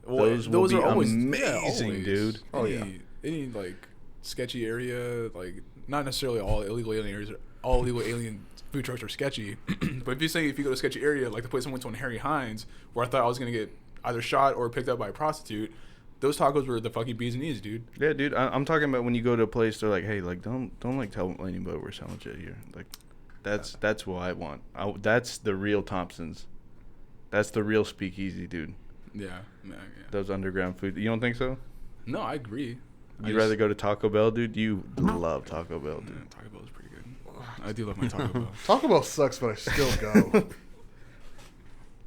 Well, those will are be always amazing, always. dude. Oh, yeah. Any like sketchy area, like not necessarily all illegal alien areas. All illegal alien food trucks are sketchy. But if you go to a sketchy area, like the place I went to on Harry Hines, where I thought I was gonna get either shot or picked up by a prostitute, those tacos were the fucking bees and knees, dude. Yeah, dude. I'm talking about when you go to a place, they're like, hey, like don't like tell anybody we're selling shit here. Like, that's what I want. That's the real Thompsons. That's the real speakeasy, dude. Yeah. Those underground food. You don't think so? No, I agree. You'd rather go to Taco Bell, dude? You love Taco Bell, dude. Yeah, Taco Bell is pretty good. I do love my Taco Bell. Taco Bell sucks, but I still go.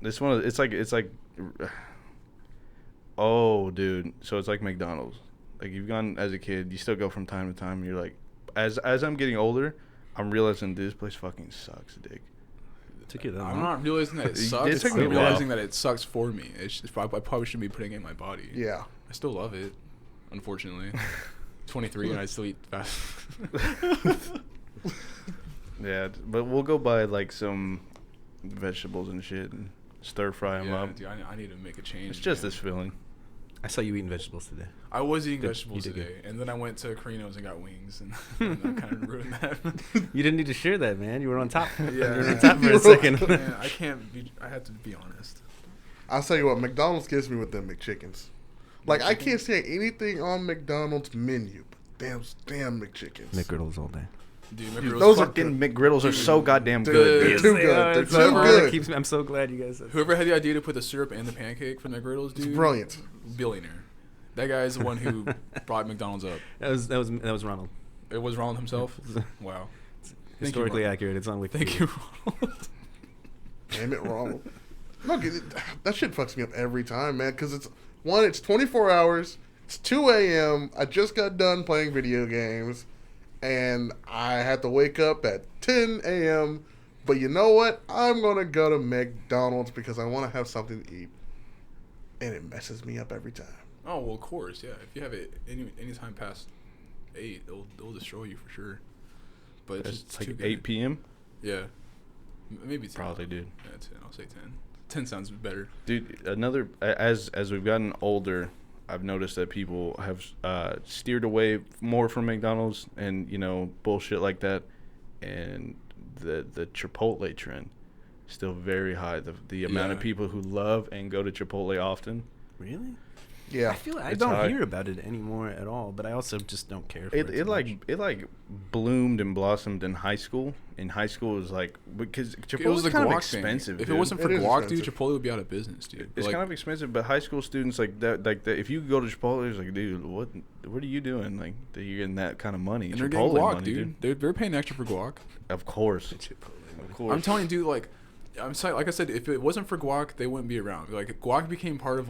It's like oh, dude. So it's like McDonald's. Like, you've gone as a kid, you still go from time to time, and you're like, as I'm getting older, I'm realizing this place fucking sucks, dick. took you that I'm long. not realizing that it It sucks. took I'm me a while. realizing that it sucks for me. It's just, I probably shouldn't be putting it in my body. Yeah. I still love it, unfortunately. 23 and I still eat fast. Yeah, but we'll go buy like some vegetables and shit and stir fry them Yeah, up. dude, I need to make a change. It's just man. this feeling. I saw you eating vegetables today. I was eating Good. vegetables You did today, and then I went to Carino's and got wings, and that kind of ruined that. You didn't need to share that, man. You were on top. Yeah. You were on top for a second. Man, I can't be. I have to be honest. I'll tell you what, McDonald's gives me with them McChickens. Like, I can't say anything on McDonald's menu, but damn McChickens. McGriddles all day. Dude, Those Those are fucking McGriddles are so goddamn Dude, good. they're dude. too good. They're too Whoever good. Keeps me, I'm so glad you guys said that. Whoever had the idea to put the syrup and the pancake for McGriddles, dude, It's brilliant. billionaire. That guy is the one who brought McDonald's up. That was Ronald. It was Ronald himself. Wow. Historically Ronald. accurate. It's on Wikipedia. Thank you, Ronald. Damn it, Ronald. No, that shit fucks me up every time, man. Because it's 24 hours. It's 2 a.m. I just got done playing video games, and I had to wake up at 10 a.m. But you know what? I'm gonna go to McDonald's because I want to have something to eat, and it messes me up every time. Oh well, of course, yeah. If you have it any time past 8, it'll destroy you for sure. But it's It's just like too good. 8 p.m. Yeah, maybe 10. Probably, dude. Yeah, 10. I'll say 10. 10 sounds better. Dude, as we've gotten older, I've noticed that people have steered away more from McDonald's and bullshit like that, and the Chipotle trend still very high. The amount of Yeah. people who love and go to Chipotle often. Really? Yeah. I feel I It's don't high. hear about it anymore at all, but I also just don't care for it. It like bloomed and blossomed in high school. In high school, it was like because It Chipotle was the kind of guac thing. expensive. If dude. it wasn't for It is guac, dude, expensive. Chipotle would be out of business, dude. It's kind of expensive, but high school students like that, if you go to Chipotle, it's like, dude, what are you doing? Like, that you're getting that kind of money. and they're getting Chipotle guac, money, dude. They're paying extra for guac. Of course. Of course. I'm telling you, dude. Like I said, if it wasn't for guac, they wouldn't be around. Like guac became part of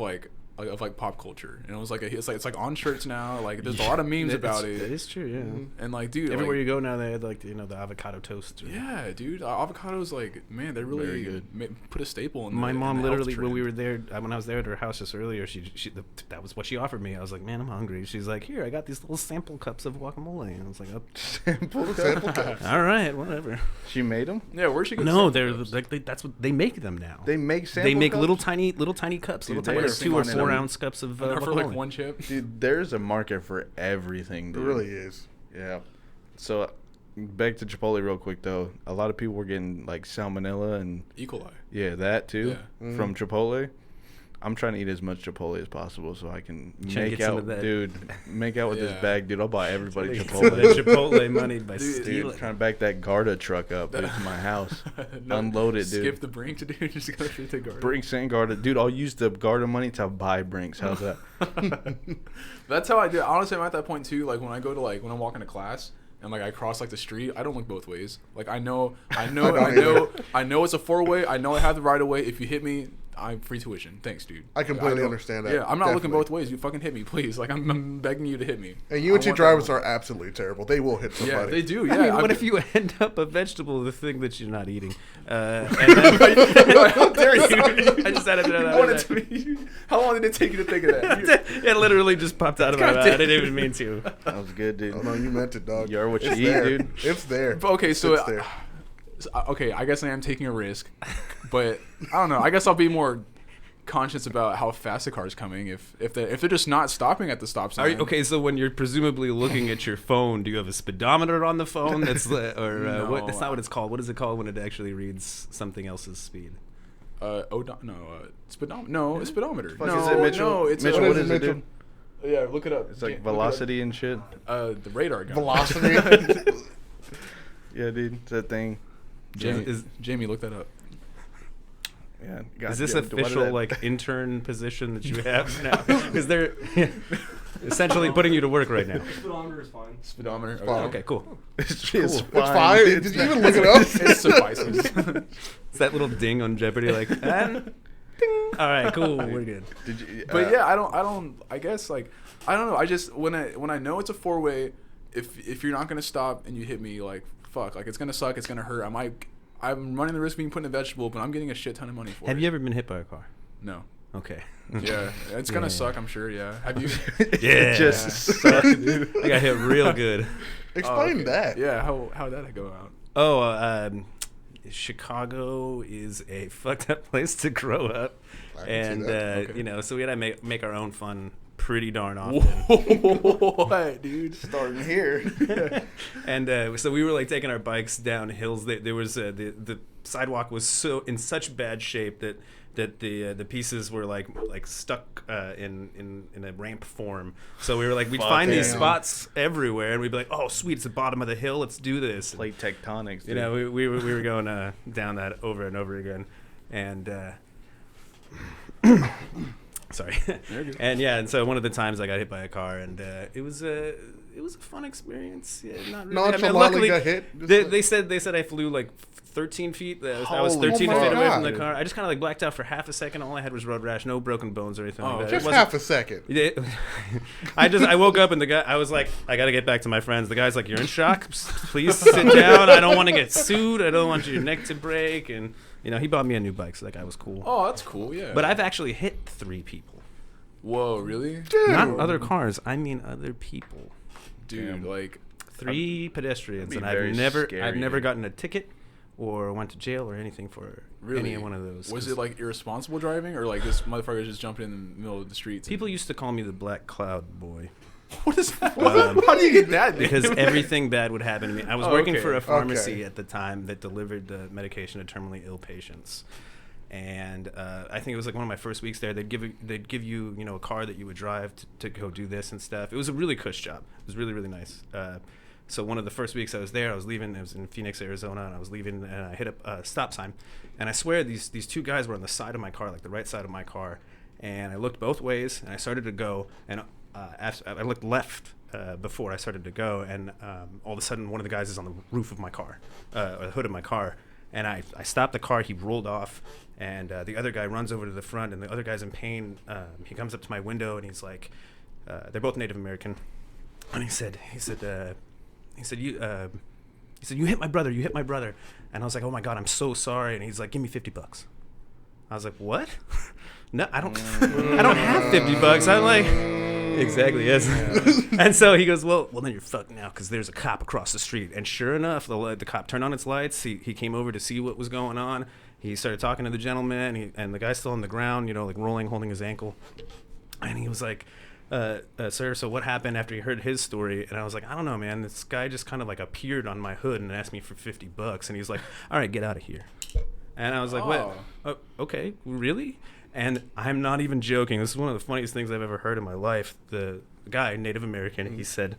pop culture, and it was like it's like on shirts now. Like there's a lot of memes about That it, is true, yeah. and like dude, Everywhere like, you go now, they had the avocado toast. yeah, dude, avocados like man, they really Very good. put a staple in. My in mom the health literally, when trend. we were there, when I was there at her house just earlier, that was what she offered me. I was like, man, I'm hungry. She's like, here, I got these little sample cups of guacamole, and I was like, oh, Sample cups. all right, whatever. She made them? Yeah, where's she? No, they're like that's what they make them now. They make sample They make cups? little tiny cups, Dude, little they tiny are 2 or finding 4 them. ounce cups of for like guacamole. one chip. Dude, there's a market for everything, It dude. really is. Yeah. So, back to Chipotle real quick, though. A lot of people were getting, like, salmonella and, E. coli. yeah, that, too, Yeah. from Chipotle. I'm trying to eat as much Chipotle as possible so I can Trying to make get some out, of that. dude. Make out with this Yeah. bag, dude. I'll buy everybody Some of Chipotle. that Chipotle money by Dude, stealing. Trying to back that Garda truck up dude, to my house. Unload it, dude. Skip the Brinks, dude. Just go straight to Garda. Brinks and Garda, dude. I'll use the Garda money to buy Brinks. How's that? That's how I do it. Honestly, I'm at that point too. Like when I go to when I'm walking to class and I cross the street, I don't look both ways. Like I know it's a 4-way. I know I have the right of way. If you hit me, I'm free tuition. Thanks, dude. I completely don't- understand that. Yeah, I'm not looking Definitely. both ways. You fucking hit me, please. Like I'm begging you to hit me. And I UNT want drivers that. are absolutely terrible. They will hit somebody. Yeah, they do. Yeah. I mean, what I've- if you end up a vegetable, the thing that you're not eating? And How dare you? I just had to throw that You out wanted there. to- How long did it take you to think of that? You- It literally just popped out of my God mouth. I damn. didn't even mean to. That was good, dude. Oh no, you meant it, dog. You are what you It's eat, there. dude. It's there. But okay, so It's there. okay, I guess I am taking a risk, but I don't know. I guess I'll be more conscious about how fast the car's coming if they're just not stopping at the stop sign. Okay, so when you're presumably looking at your phone, do you have a speedometer on the phone? That's No, what? That's not what it's called. What is it called when it actually reads something else's speed? Speedometer. No, a speedometer. Fuck, No, is it Mitchell? no, it's Mitchell, What what is is it, it, Mitchell? dude? yeah. Look it up. It's like Look it up. velocity and shit. The radar gun. Velocity. Yeah, dude. It's that thing. Jamie, look that up. Yeah. Is this goddamn, why did official I- intern position that you have now? Because they're essentially putting you to work right now. Speedometer is fine. Speedometer. Fine. Okay. Okay, cool. It's Cool. It's fine. fine. It's Did you even look it up? It suffices. It's that little ding on Jeopardy, like, and ding. All right, cool, we're good. Did you, But yeah, I guess I don't know. I just when I know it's a 4-way, if you're not gonna stop and you hit me, fuck, it's gonna suck, it's gonna hurt. I'm running the risk of being put in a vegetable, but I'm getting a shit ton of money for it. Have you ever been hit by a car? No. Okay. Yeah, it's gonna Yeah. suck, I'm sure. Yeah. Have you? It just sucked, dude. I got hit real good. Explain okay. that. Yeah. How'd that go out? Oh, Chicago is a fucked up place to grow up, I can see and that. Okay. so we had to make our own fun pretty darn often. What, dude? Starting here. And so we were taking our bikes down hills. There was the sidewalk was in such bad shape that the pieces were stuck in a ramp form. So we were we'd find these Damn. spots everywhere, and we'd be like, oh sweet, it's the bottom of the hill, let's do this. Plate tectonics, dude. You know, we were going down that over and over again, and sorry, and so one of the times I got hit by a car, and it was a fun experience. Yeah, not really. Nonchalantly luckily, got hit. Just they said I flew 13 feet. I was Holy 13 oh my feet away from God. the car. I just kind of blacked out for half a second. All I had was road rash, no broken bones or anything Oh, like that. just It wasn't- half a second. yeah. I woke up and the guy, I was like, I got to get back to my friends. The guy's like, you're in shock? Please sit down. I don't want to get sued. I don't want your neck to break. And, he bought me a new bike, so that guy was cool. Oh, that's cool. Yeah. But I've actually hit 3 people. Whoa, really? Dude. Not other cars. I mean other people. Dude, Damn. 3 pedestrians. That'd And be very I've scary, never dude. gotten a ticket or went to jail or anything for any one of those. Was 'cause it irresponsible driving, or this motherfucker just jumping in the middle of the streets? people used to call me the Black Cloud Boy. What is that? How do you get that? Because name? everything bad would happen to me. I was Oh, working okay. for a pharmacy Okay. at the time that delivered medication to terminally ill patients, and I think it was one of my first weeks there. They'd give you a car that you would drive to go do this and stuff. It was a really cush job. It was really really nice. So one of the first weeks I was there, I was leaving. I was in Phoenix, Arizona, and I was leaving, and I hit a stop sign, and I swear these 2 guys were on the side of my car, the right side of my car, and I looked both ways, and I started to go, and after I looked left before I started to go, and all of a sudden one of the guys is on the roof of my car, or the hood of my car, and I stopped the car. He rolled off, and the other guy runs over to the front, and the other guy's in pain. He comes up to my window, and he's like, they're both Native American, and he said you hit my brother, and I was like, oh my god, I'm so sorry. And he's like, give me $50. I was like, what? No, I don't have $50. I'm like, exactly, yes. And so he goes, well then you're fucked now, because there's a cop across the street. And sure enough, the cop turned on its lights. He came over to see what was going on. He started talking to the gentleman, and the guy's still on the ground, rolling, holding his ankle. And he was like, sir, so what happened after you heard his story? And I was like, I don't know, man. This guy just kind of appeared on my hood and asked me for $50. And he's like, all right, get out of here. And I was like, what? Oh, okay, really? And I'm not even joking. This is one of the funniest things I've ever heard in my life. The guy, Native American, he said,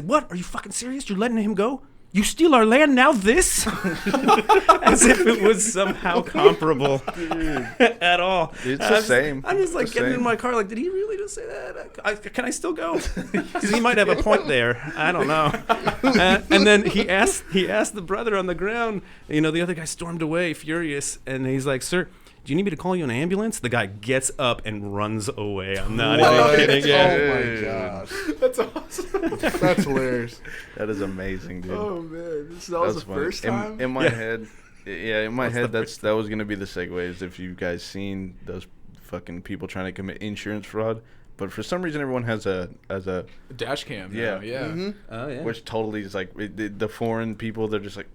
what? Are you fucking serious? You're letting him go? You steal our land, now this? As if it was somehow comparable at all. It's the same. I'm just like getting in my car like, did he really just say that? Can I still go? Because he might have a point there. I don't know. And then he asked the brother on the ground, the other guy stormed away furious. And he's like, sir, do you need me to call you an ambulance? The guy gets up and runs away. I'm not even kidding. Yeah. Oh my gosh. That's awesome. That's hilarious. That is amazing, dude. Oh man, that was the funny. first time. In my head, in my head, that was gonna be the segues. If you guys seen those fucking people trying to commit insurance fraud, but for some reason everyone has a dash cam. Yeah. Yeah. Mm-hmm. Oh yeah. Which totally is like the foreign people. They're just like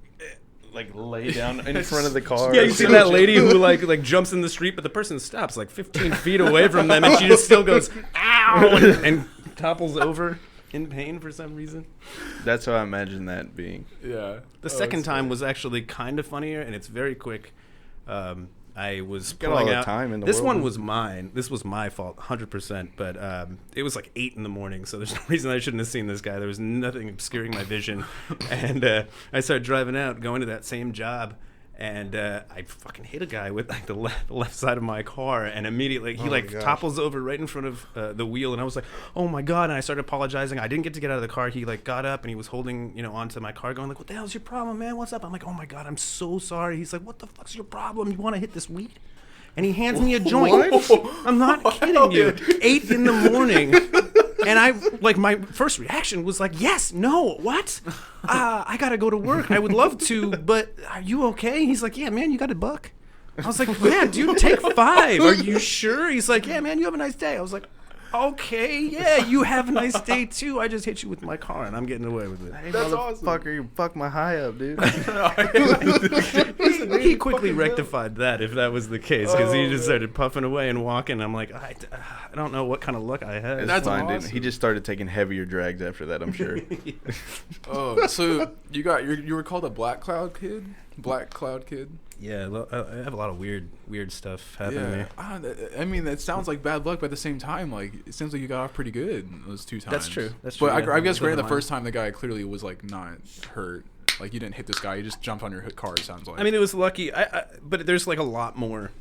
lay down in front of the car. Yeah, you see that lady who like jumps in the street, but the person stops like 15 feet away from them, and she just still goes ow and topples over in pain for some reason. That's how I imagine that being. Yeah. The second time was actually kind of funnier, and it's very quick. I was Got all pulling the out. time in the This world, one man. was mine. This was my fault, 100%. But it was like 8 in the morning, so there's no reason I shouldn't have seen this guy. There was nothing obscuring my vision, and I started driving out, going to that same job, and I fucking hit a guy with like the left side of my car, and immediately he topples over right in front of the wheel, and I was like, oh my god! And I started apologizing. I didn't get to get out of the car. He like got up and he was holding onto my car, going like, what the hell's your problem, man? What's up? I'm like, oh my god, I'm so sorry. He's like, what the fuck's your problem? You want to hit this weed? And he hands me a joint. I'm not kidding you. 8 in the morning. And I, my first reaction was like, yes, no, what? I got to go to work. I would love to, but are you okay? He's like, yeah, man, you got a buck? I was like, yeah, dude, take 5. Are you sure? He's like, yeah, man, you have a nice day. I was like, okay, yeah, you have a nice day too. I just hit you with my car and I'm getting away with it. Hey, That's motherfucker, you fucked my high up, dude. He quickly rectified that if that was the case, because he just started puffing away and walking. I'm like, I don't know what kind of luck I had. That's fine, awesome. dude. He just started taking heavier drags after that, I'm sure. Oh, so you were called a Black Cloud Kid? Black Cloud Kid? Yeah, I have a lot of weird stuff happening to me. I mean, that sounds like bad luck, but at the same time, like, it seems like you got off pretty good those 2 times. That's true. But yeah. I guess granted, the Mine. first time the guy clearly was like not hurt. Like, you didn't hit this guy; you just jumped on your car. It sounds like. I mean, it was lucky. But there's like a lot more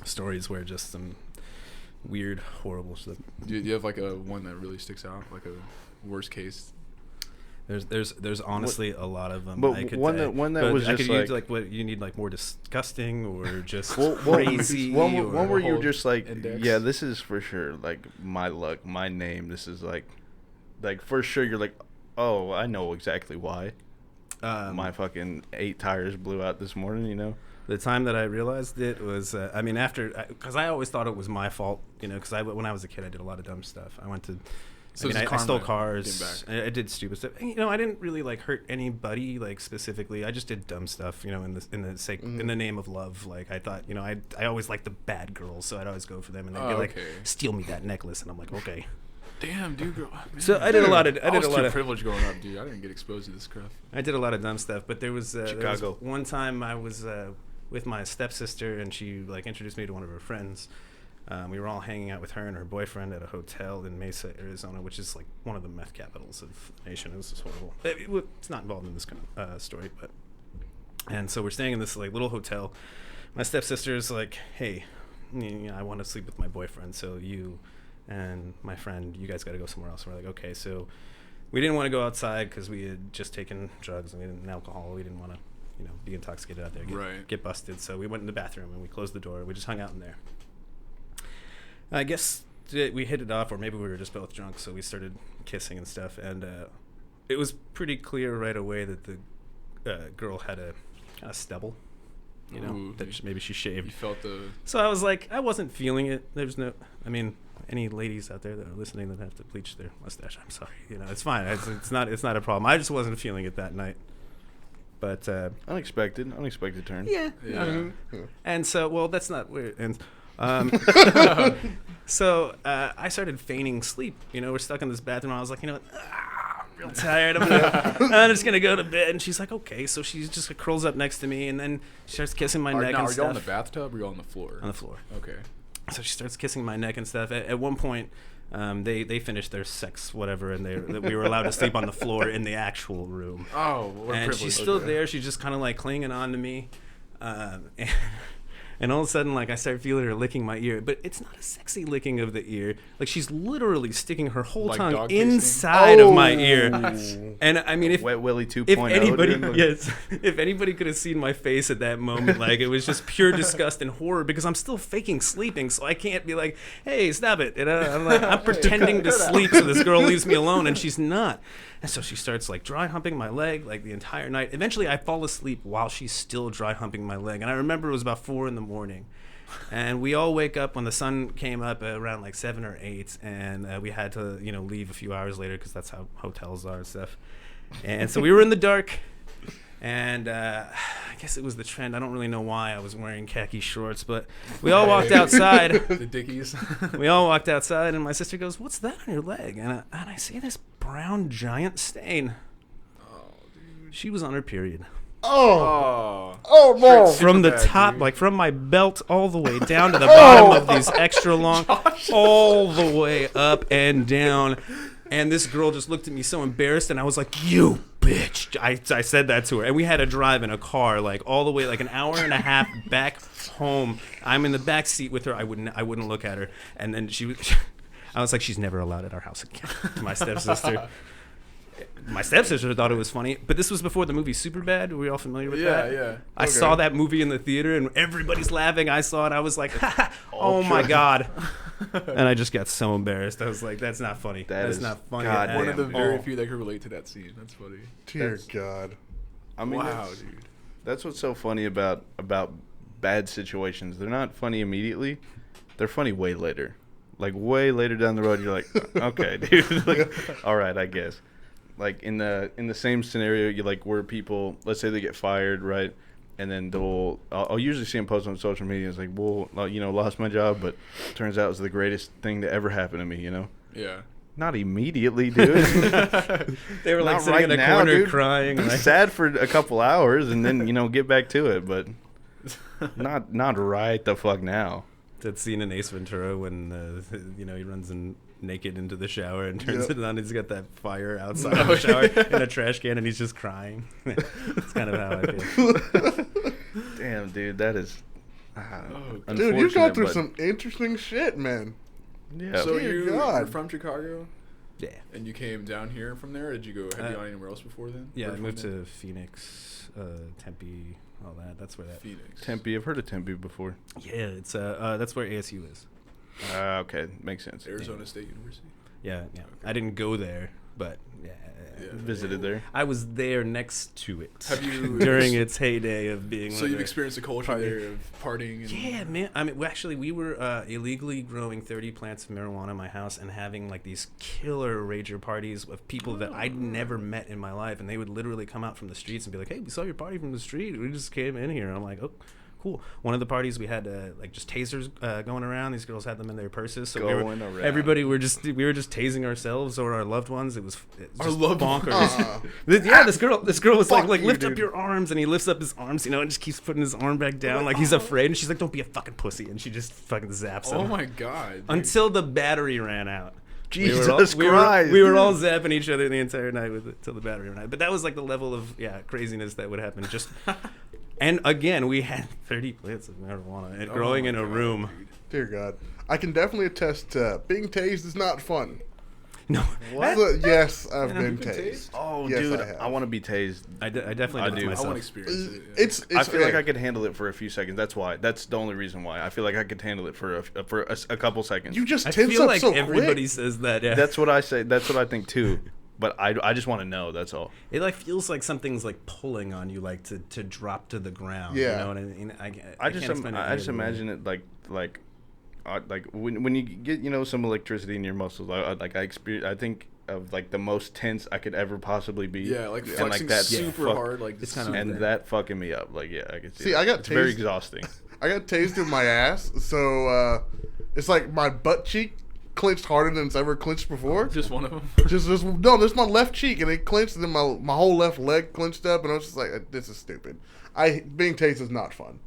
stories where just some weird, horrible stuff. Do you have like a one that really sticks out, like a worst case? There's honestly a lot of them. But one that was I just could use like what you need, like more disgusting or just crazy. One where you're just like, index. yeah, this is for sure like my luck, my name. This is like for sure. You're like, oh, I know exactly why. My fucking 8 tires blew out this morning. The time that I realized it was, because I always thought it was my fault, because when I was a kid, I did a lot of dumb stuff. I went to. So I stole cars. I did stupid stuff. I didn't really like hurt anybody like specifically. I just did dumb stuff, in the name of love. Like I thought, I always liked the bad girls, so I'd always go for them, and they'd be like, "Steal me that necklace," and I'm like, "Okay." Damn, dude. Man. So I did a lot of. I was too privileged growing up, dude. I didn't get exposed to this crap. I did a lot of dumb stuff, but there was Chicago. one time I was with my stepsister, and she like introduced me to one of her friends. We were all hanging out with her and her boyfriend at a hotel in Mesa, Arizona, which is like one of the meth capitals of the nation. It was just horrible. It's not involved in this kind of story, but. And so we're staying in this like little hotel. My stepsister is like, "Hey, I want to sleep with my boyfriend, so you and my friend, you guys got to go somewhere else." And we're like, "Okay." So we didn't want to go outside because we had just taken drugs and alcohol. We didn't want to, be intoxicated out there, get busted. So we went in the bathroom and we closed the door. We just hung out in there. I guess we hit it off, or maybe we were just both drunk, so we started kissing and stuff. And it was pretty clear right away that the girl had a stubble, that maybe she shaved. You felt the. So I was like, I wasn't feeling it. There's no, any ladies out there that are listening that have to bleach their mustache, I'm sorry. It's fine. It's not a problem. I just wasn't feeling it that night. But Unexpected turn. yeah. And so, well, that's not weird. And so I started feigning sleep. We're stuck in this bathroom. I was like, real tired. I'm just gonna go to bed. And she's like, okay. So she just curls up next to me, and then she starts kissing my neck and Are stuff. you all in the bathtub or are you all on the floor? On the floor. Okay. So she starts kissing my neck and stuff. At one point, they finished their sex, whatever, and we were allowed to sleep on the floor in the actual room. Oh, what a and privilege. she's still there. She's just kind of like clinging on to me. And all of a sudden, like, I start feeling her licking my ear. But it's not a sexy licking of the ear. Like, she's literally sticking her whole Like tongue dog tasting? inside of my ear. And, I mean, if Wet Willie 2.0. if anybody, yes, if anybody could have seen my face at that moment, like, it was just pure disgust and horror because I'm still faking sleeping, so I can't be like, hey, stop it. And I'm pretending to sleep so this girl leaves me alone, and she's not. And so she starts, like, dry humping my leg, like, the entire night. Eventually, I fall asleep while she's still dry humping my leg. And I remember it was about 4 a.m. And we all wake up when the sun came up around, like, 7 or 8. And we had to, leave a few hours later because that's how hotels are and stuff. And so we were in the dark. And I guess it was the trend. I don't really know why I was wearing khaki shorts, but we all walked outside. The Dickies. We all walked outside, and my sister goes, "What's that on your leg?" And I see this brown giant stain. Oh, dude. She was on her period. Oh. No! From the bad, top, dude. like from my belt all the way down to the bottom of these extra long, all the way up and down. And this girl just looked at me so embarrassed, and I was like, "You bitch!" I said that to her, and we had to drive in a car like all the way, like an hour and a half back home. I'm in the back seat with her. I wouldn't look at her, and then I was like, "She's never allowed at our house again." My stepsister. My stepsister thought it was funny, but this was before the movie Superbad. Were we all familiar with that? Yeah. I saw that movie in the theater, and everybody's laughing. I saw it. I was like, "Oh my god!" And I just got so embarrassed. I was like, "That's not funny. That's not funny." God at One of the all." very few that could relate to that scene. That's funny. Dear God. I mean, Wow, dude. that's what's so funny about bad situations. They're not funny immediately. They're funny way later. Like, way later down the road, you're like, okay, dude. Like, all right, I guess. Like, in the same scenario, you like where people, let's say they get fired, right? And then I'll usually see them post on social media. It's like, well, lost my job, but turns out it was the greatest thing to ever happen to me, Yeah. Not immediately, dude. They were like Not sitting right in a now, corner dude. crying. Be Like, sad for a couple hours and then, get back to it, but not right the fuck now. that scene in Ace Ventura when he runs naked into the shower and turns it on. He's got that fire outside of the shower in a trash can, and he's just crying. That's kind of how I feel. Damn, dude, that is Dude, you've gone unfortunate, through but- some interesting shit, man. Yeah. So Dear you're God. from Chicago, Yeah. and you came down here from there. Or did you go? Have you gone anywhere else before then? Yeah, Or I from moved there? to Phoenix, Tempe, all that. That's where that. Phoenix. Tempe, I've heard of Tempe before. Yeah, it's that's where ASU is. Okay, makes sense. Arizona State University. Yeah. I didn't go there, but yeah. Visited there. I was there next to it. Have you during its heyday of being? So one you've of the- experienced the culture there of partying. And Yeah, man. I mean, we were illegally growing 30 plants of marijuana in my house and having like these killer rager parties with people that I'd never met in my life, and they would literally come out from the streets and be like, "Hey, we saw your party from the street. We just came in here." And I'm like, "Oh, cool." One of the parties we had like just tasers going around. These girls had them in their purses, so Going around. everybody we were just tasing ourselves or our loved ones. It was Our just loved bonkers. Yeah, this girl was Fuck like you, lift up dude. your arms, and he lifts up his arms, and just keeps putting his arm back down like he's afraid, and she's like, "Don't be a fucking pussy," and she just fucking zaps him. Oh my god. dude. Until the battery ran out. Jesus we were Christ. we were all zapping each other the entire night until the battery ran out. But that was like the level of craziness that would happen. Just and again, we had 30 plants of marijuana and growing my in a God, room. dude. Dear God. I can definitely attest to being tased is not fun. No, Yes, I've been You've been tased. tased? Oh, Yes, dude, I have. I want to be tased. I definitely I did it do. to I I myself. want to experience it. It's I feel like okay. I could handle it for a few seconds. That's why. That's the only reason why. I feel like I could handle it for a couple seconds. You just I tense feel up like so everybody quick. says that. Yeah, That's what I say. That's what I think too. But I just want to know. That's all. it like feels like something's like pulling on you, like to drop to the ground. Yeah. You know what I mean? I can't explain it I any just other way. imagine it like when you get some electricity in your muscles. I think of like the most tense I could ever possibly be. Yeah, like and flexing that super hard. Like It's this kinda- super- and that fucking me up. Like I could see. See, it. I got it's very tased- exhausting. I got tased in my ass, so it's like my butt cheek clenched harder than it's ever clenched before. Just one of them. Just no, there's my left cheek, and it clenched, and then my whole left leg clenched up, and I was just like, this is stupid. Being tased is not fun.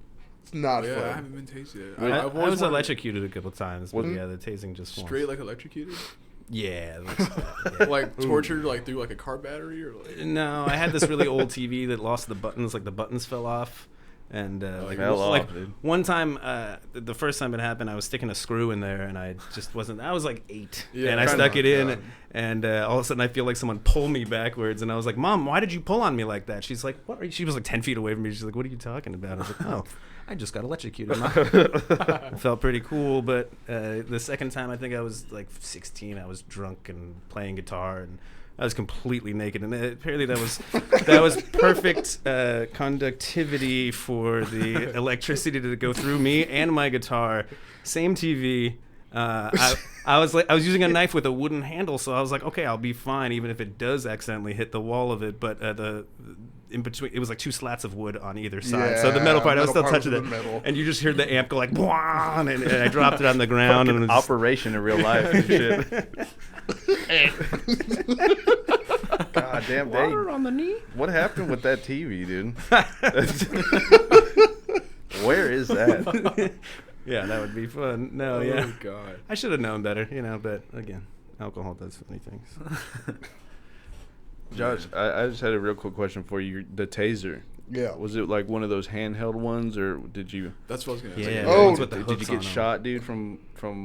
It's not Yeah, fun. I haven't been tased yet. I I've was always wanted electrocuted a couple times, but yeah, the tasing just once. straight like electrocuted, Yeah, yeah. like tortured like through like a car battery or like. No, I had this really old TV that lost the buttons. Like the buttons fell off, and fell off, like dude. one time, the first time it happened, I was sticking a screw in there, and I just wasn't. I was like 8, Yeah, and I kinda stuck it in, God. and all of a sudden I feel like someone pulled me backwards, and I was like, "Mom, why did you pull on me like that?" She's like, "What?" Are you? She was like 10 feet away from me. She's like, "What are you talking about?" I was like, "Oh, I just got electrocuted." It felt pretty cool, but the second time, I think I was like 16. I was drunk and playing guitar, and I was completely naked, and apparently that was perfect conductivity for the electricity to go through me and my guitar. Same TV. I was using a knife with a wooden handle, so I was like, okay, I'll be fine, even if it does accidentally hit the wall of it. But in between, it was like 2 slats of wood on either side. So the metal part, I was still touching it, and you just heard the amp go like, "Bwah!" and I dropped it on the ground. And it was Operation in real life and shit. God damn, water on the knee. What happened with that TV, dude? Where is that? Yeah, that would be fun. No, Oh yeah. God. I should have known better, but again, alcohol does funny things. Josh, I just had a real quick question for you. The taser. Yeah. Was it like one of those handheld ones, or did you? That's what I was gonna Yeah. say. Oh, ones with the Did you hooks get on 'em. shot, dude, from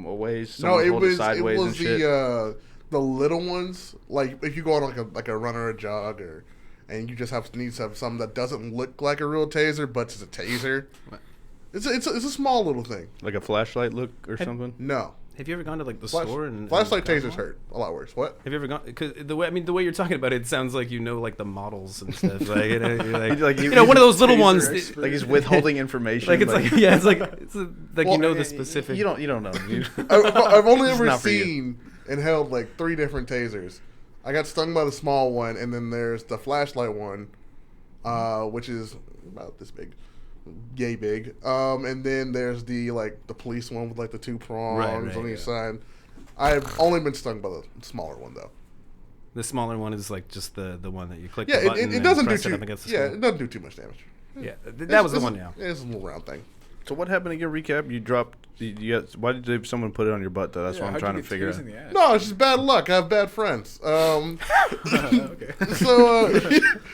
a ways? No, Someone it hold was sideways and shit? the little ones. Like if you go on like a run or a jog, and you just need to have something that doesn't look like a real taser, but it's a taser. What? It's a small little thing. Like a flashlight look or something? No. Have you ever gone to like the store and Flashlight and tasers hurt a lot worse. What? Have you ever gone? Because the way you're talking about it sounds like like the models and stuff. Like, you're like Like one of those little taser ones. expert. Like he's withholding information. Like it's like yeah, it's like Well, the specific. You don't know. I've only It's ever not for you. seen and held like 3 different tasers. I got stung by the small one, and then there's the flashlight one, which is about this big, yay big. And then there's the police one with like the 2 prongs Right, on each yeah. side. I've only been stung by the smaller one though. The smaller one is like just the one that you click. Yeah, the button it and doesn't do press too. up against the Yeah, screen. it doesn't do too much damage. Yeah, that was the one. Yeah. It's a little round thing. So what happened again? Recap. You dropped. Why did someone put it on your butt though? That's Yeah, what I'm how'd trying you to get figure tased out. in the ass? No, it's just bad luck. I have bad friends. Okay. So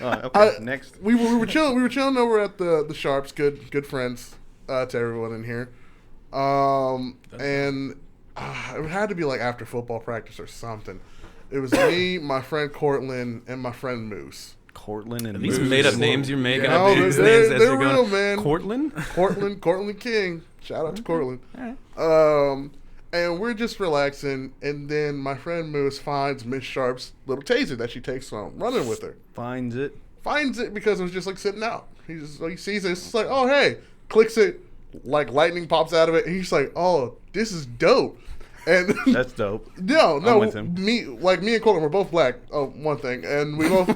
Okay. Next. we were chilling. We were chilling over at the Sharps. Good friends to everyone in here. And it had to be like after football practice or something. It was me, my friend Cortland, and my friend Moose. Cortland and These Moose. made up names you're making Yeah. up. No, These they're names as you're real, going. man. Cortland. Cortland King. Shout out to Cortland. All right. And we're just relaxing, and then my friend Moose finds Miss Sharp's little taser that she takes on running with her. Finds it. Finds it because it was just like sitting out. He sees it. It's like, oh hey, clicks it, like lightning pops out of it, and he's like, oh, this is dope. And That's dope. no, I'm with him. me and Colton were both black. Oh, one thing, and we both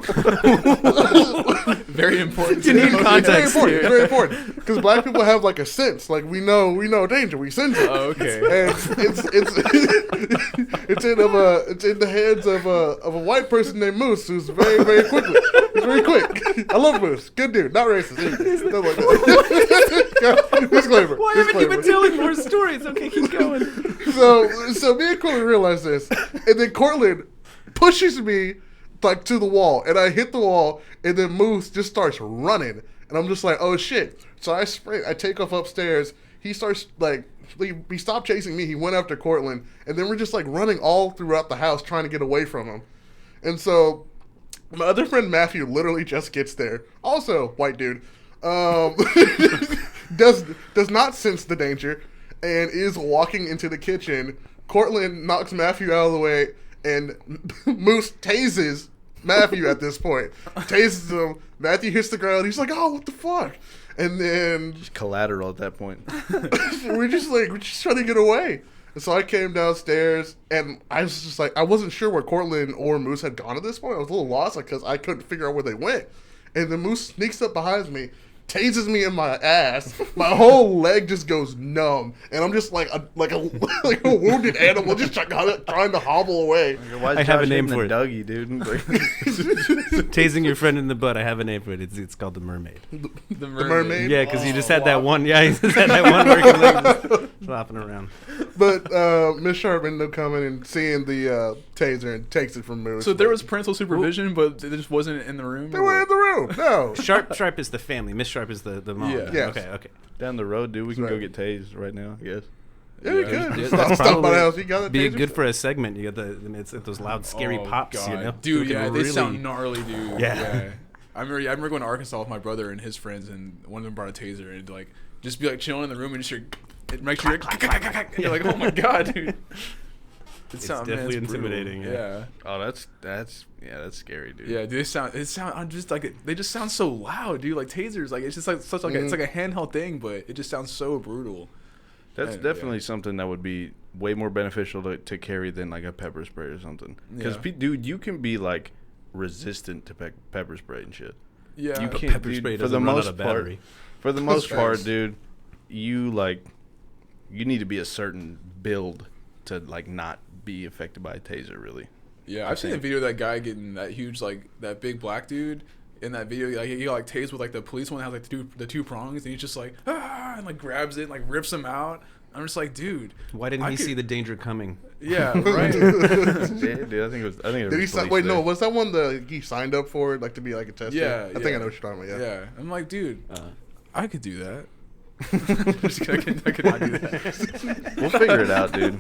Very important. You need to know. context. Very important. Very important. Because black people have like a sense. Like we know danger. We sense it. Oh, okay. And it's in the hands of a white person named Moose who's very very quickly. He's very quick. I love Moose. Good dude. Not racist. Nothing like that. Disclaimer. Why haven't you been Disclaimer. telling more stories? Okay, keep going. So me and Cortland realize this, and then Cortland pushes me like to the wall, and I hit the wall, and then Moose just starts running, and I'm just like, oh shit! So I sprint, I take off upstairs. He starts like he stopped chasing me. He went after Cortland, and then we're just like running all throughout the house trying to get away from him. And so my other friend Matthew literally just gets there. Also, white dude, does not sense the danger and is walking into the kitchen. Cortland knocks Matthew out of the way, and Moose tases Matthew at this point. Tases him. Matthew hits the ground. He's like, oh, what the fuck? And then Collateral at that point. we're just trying to get away. And so I came downstairs, and I was just like, I wasn't sure where Cortland or Moose had gone at this point. I was a little lost, because I couldn't figure out where they went. And then Moose sneaks up behind me, tases me in my ass. My whole leg just goes numb, and I'm just like a wounded animal, just trying to hobble away. Why is I have Josh a name hitting for the it. Dougie, dude? Like, Tasing your friend in the butt. I have a name for it. It's called the mermaid. The mermaid? Yeah, because you just had wow. that one. Yeah, you just had that one where your leg was flopping around. But Miss Sharp ended up coming and seeing the taser and takes it from Moose. So there was parental supervision, but it just wasn't in the room. They were in the room. No. Sharp is the family. Miss Sharp is the mom. Yeah. Yes. Okay. down the road, dude, we can Right. go get tased right now, I guess. Yeah, we Yeah. could. Yeah, Stop that's by the probably house. You got it. Be good for a segment. You got it's those loud, scary Oh, pops. God. You know, Dude, You can yeah, they really- sound gnarly, dude. Yeah. I remember going to Arkansas with my brother and his friends, and one of them brought a taser, and like just be like chilling in the room and just it makes you you're like, oh my god, dude. It's man, definitely brutal. intimidating, yeah. Oh, that's scary, dude. Yeah, dude, I'm just like they just sound so loud, dude. Like tasers, like it's just like such like it's like a handheld thing, but it just sounds so brutal. That's Yeah. definitely something that would be way more beneficial to carry than like a pepper spray or something. Because, Yeah. dude, you can be like resistant to pepper spray and shit. Yeah, You But can't, pepper dude, spray for doesn't the run most out of part. battery. For the most Facts. part, dude, you need to be a certain build to like not be affected by a taser, really. Yeah, I I've seen a think. video of that guy getting that huge, like that big black dude in that video. Like he got like tased with like the police one that has like the two prongs, and he's just like and like grabs it, and, like rips him out. I'm just like, dude, Why didn't I he could- see the danger coming? Yeah, right. Yeah, dude, I think it Did he was sign? released Wait, no. today. Was that one he signed up for, like to be like a tester? Yeah, I think I know what you're talking about. Yeah. Yeah, I'm like, dude, Uh, I could do that. Just kidding, I could not do that. We'll figure it out, dude.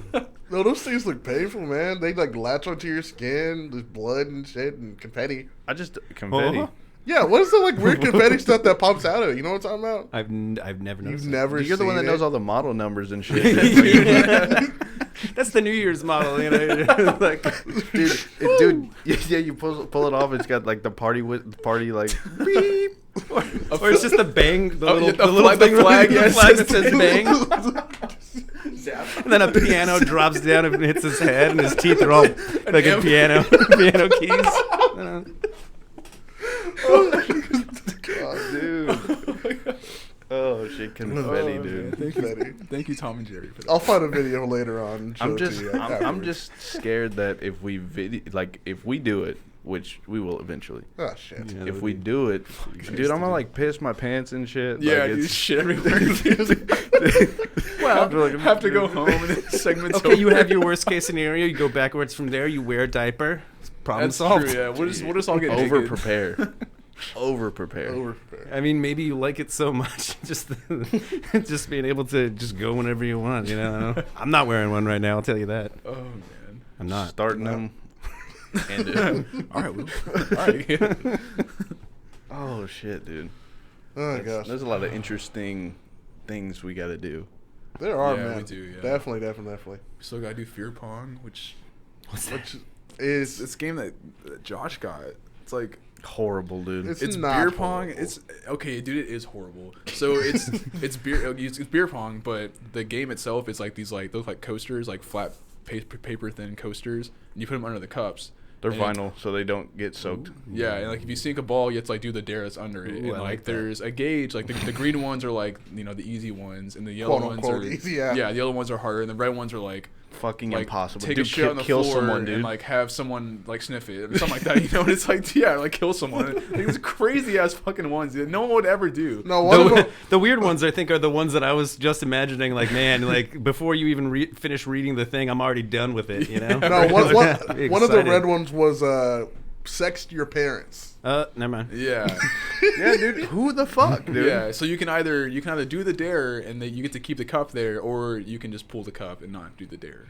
No, those things look painful, man. They like latch onto your skin. There's blood and shit and confetti. I just confetti. Uh-huh. Yeah, what is the like weird confetti stuff that pops out of it? You know what I'm talking about? I've never noticed. You've that. never. Dude, you're the one that seen knows it? all the model numbers and shit. That's the New Year's model, you know. Like, dude, yeah, you pull it off. It's got like the party like beep. or it's just the bang, the Oh, little, yeah, the little flag- the thing, flag, the yeah, flag it that says says- bang. And then a piano drops down and hits his head, and his teeth are all like a piano keys. God, Dude. Oh shit, confetti, Oh, dude. man, confetti. Thank you, Tom and Jerry, for that. I'll find a video later on. And show I'm it just to you I'm afterwards. just scared that if we if we do it, which we will eventually. Oh shit. Yeah. If we do it, dude, I'm gonna like piss my pants and shit. Yeah, like, dude, it's- shit everywhere. Well, have to go home and then segment's Okay, you over. have your worst case scenario. You go backwards from there. You wear a diaper. Problem That's solved. true. Yeah, we'll just all get over naked. prepare. Over prepare. Over. I mean, maybe you like it so much, just being able to just go whenever you want. You know, I'm not wearing one right now. I'll tell you that. Oh man. I'm not. Starting them. And All right, Will. All right. oh shit, dude. Oh gosh. There's a lot of interesting things we got to do. There are, Yeah, man. we do, yeah. Definitely. Still gotta do fear pong, which Which is this game that Josh got. It's like Horrible, dude. It's beer not pong. horrible. It's okay, dude. It is horrible. So it's it's beer pong, but the game itself is like those coasters, like flat paper thin coasters, and you put them under the cups. They're and vinyl, so they don't get soaked. Yeah, and like if you sink a ball, you have to like do the dare that's under it. Ooh, And I like like that. there's a gauge. Like the green ones are like the easy ones, and the yellow Quote, ones unquote, are easy, yeah. the yellow ones are harder, and the red ones are like Fucking like impossible. take Dude, a shit on the kill floor someone, dude. and like have someone like sniff it or something like that. You know, and it's like like kill someone. Like, these crazy ass fucking ones that no one would ever do. no one of them. The weird ones, I think, are the ones that I was just imagining. Like, man, like before you even finish reading the thing, I'm already done with it. You know? No, one of the Excited. red ones was sext your parents. Never mind. Yeah, Yeah, dude. Who the fuck, dude? yeah. So you can either do the dare and then you get to keep the cup there, or you can just pull the cup and not do the dare.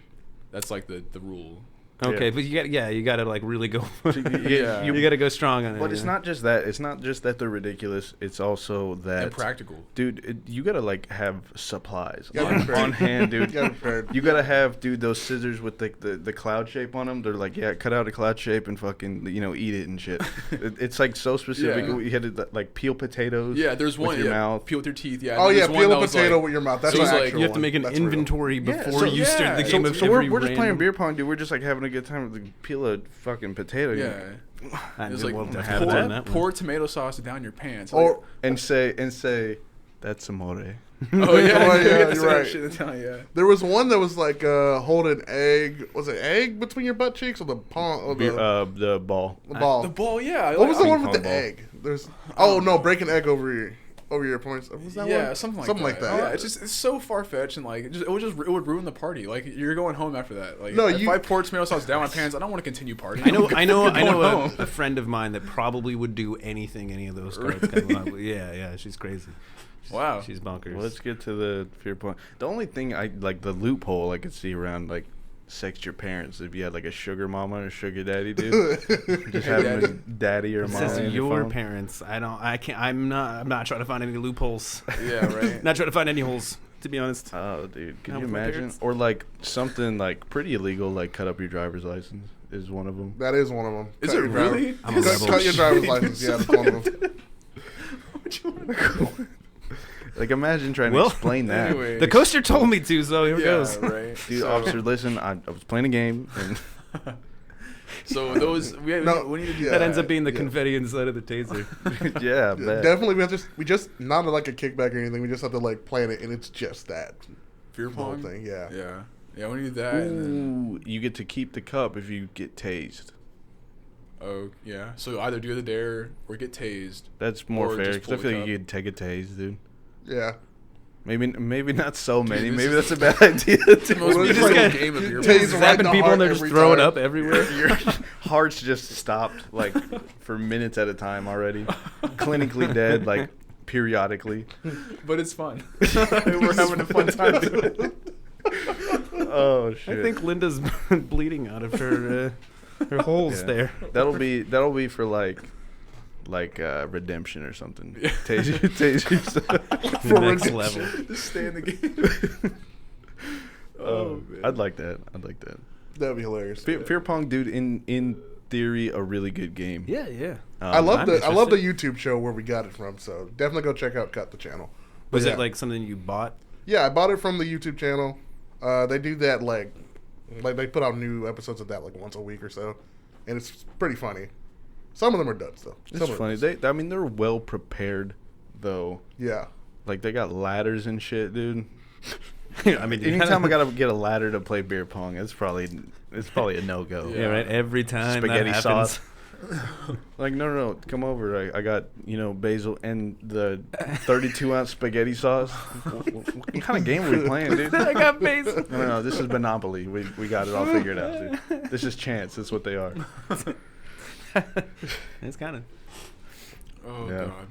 That's like the rule. Okay, Yeah. but you got to like really go. Yeah. you got to go strong on it. But it's yeah. not just that. It's not just that they're ridiculous. It's also that, And practical. dude, you gotta like have supplies You gotta be prepared. on hand, dude. You gotta be prepared. You gotta have, dude, those scissors with the cloud shape on them. They're like, yeah, cut out a cloud shape and fucking, eat it and shit. It's like so specific. Yeah. You had to like peel potatoes. Yeah, there's one. with your yeah, mouth. peel with your teeth. Yeah. Oh and yeah, there's one peel that a was, potato like, with your mouth. That's so an it's like, actual You have to one. make an That's real. inventory Yeah, before so- you start the yeah. game. So, of so every we're just playing random- beer pong, dude. We're just like having a good time with the peel a fucking potato. Yeah. It's we'll like definitely learn that one. pour tomato sauce down your pants. Or and say that's amore. oh yeah, Oh, yeah, you're you're right. Shit in Italian, yeah. there was one that was like hold an egg. Was it egg between your butt cheeks or the palm or The ball. the ball? The ball, yeah. What was the ping one with pong the ball. egg? There's break an egg over your points. Was that yeah, one? something like that. Yeah. Yeah, it's so far fetched and like it would ruin the party. Like you're going home after that. Like No, if I pour tomato sauce down my pants, I don't want to continue partying. I know home. a friend of mine that probably would do anything any of those cards come up with. Yeah, she's crazy. Wow. She's bonkers. Well, let's get to the fear point. The only thing I like, the loophole I could see around like sex your parents, if you had like a sugar mama or sugar daddy, dude. Just have him as daddy or It mom. says on your phone. parents. I'm not trying to find any loopholes. Yeah, right. Not trying to find any holes, to be honest. Oh, dude, could Not you with my imagine? parents. Or like something like pretty illegal, like cut up your driver's license is one of them. That is one of them. Is it really? I'm a rebel. Cut your driver's license. Yeah, that's one of them. Like imagine trying Well, to explain that. Anyway. The coaster told me to, so here it Yeah, goes. right. Dude, So- officer, listen, I was playing a game. And So those we need to do Yeah. That ends up being the yeah. confetti inside of the taser. yeah, I bet. Definitely, we just not like a kickback or anything. We just have to like plan it, and it's just that fear whole pong thing. Yeah. Yeah, we need that. And then, Ooh, you get to keep the cup if you get tased. oh yeah, so either do the dare or get tased. That's more Or fair just because I pull feel the like cup. you could take a tase, dude. Yeah. Maybe not so many. this Maybe is- that's a bad idea. Most Too. Well, beautiful just like- game of beer Tased pong. right in Zapping the people heart and they're just every throwing time. up everywhere. Your heart's just stopped like for minutes at a time already. Clinically dead, like periodically. But it's fun. We're having a fun time doing it. Oh shit! I think Linda's bleeding out of her holes Yeah. there. that'll be for like redemption or something. Taser. For next level. Just stay in the game. Oh, man. I'd like that. That'd be hilarious. Fear pong, dude. In theory, a really good game. Yeah, yeah. I love I'm the interested. YouTube show where we got it from. So definitely go check out Cut the Channel. But Was yeah. it like something you bought? Yeah, I bought it from the YouTube channel. They do that like they put out new episodes of that like once a week or so, and it's pretty funny. Some of them are duds though. It's Some of funny. them- They're well prepared, though. Yeah. Like they got ladders and shit, dude. I mean, Anytime I gotta get a ladder to play beer pong, it's probably a no go. Yeah, right. Every time Spaghetti that sauce. happens. Like no, come over. I got basil and the 32-ounce spaghetti sauce. What kind of game are we playing, dude? I got basil. No. This is Monopoly. We got it all figured out, dude. This is chance. That's what they are. It's kind of. Oh Yeah. god.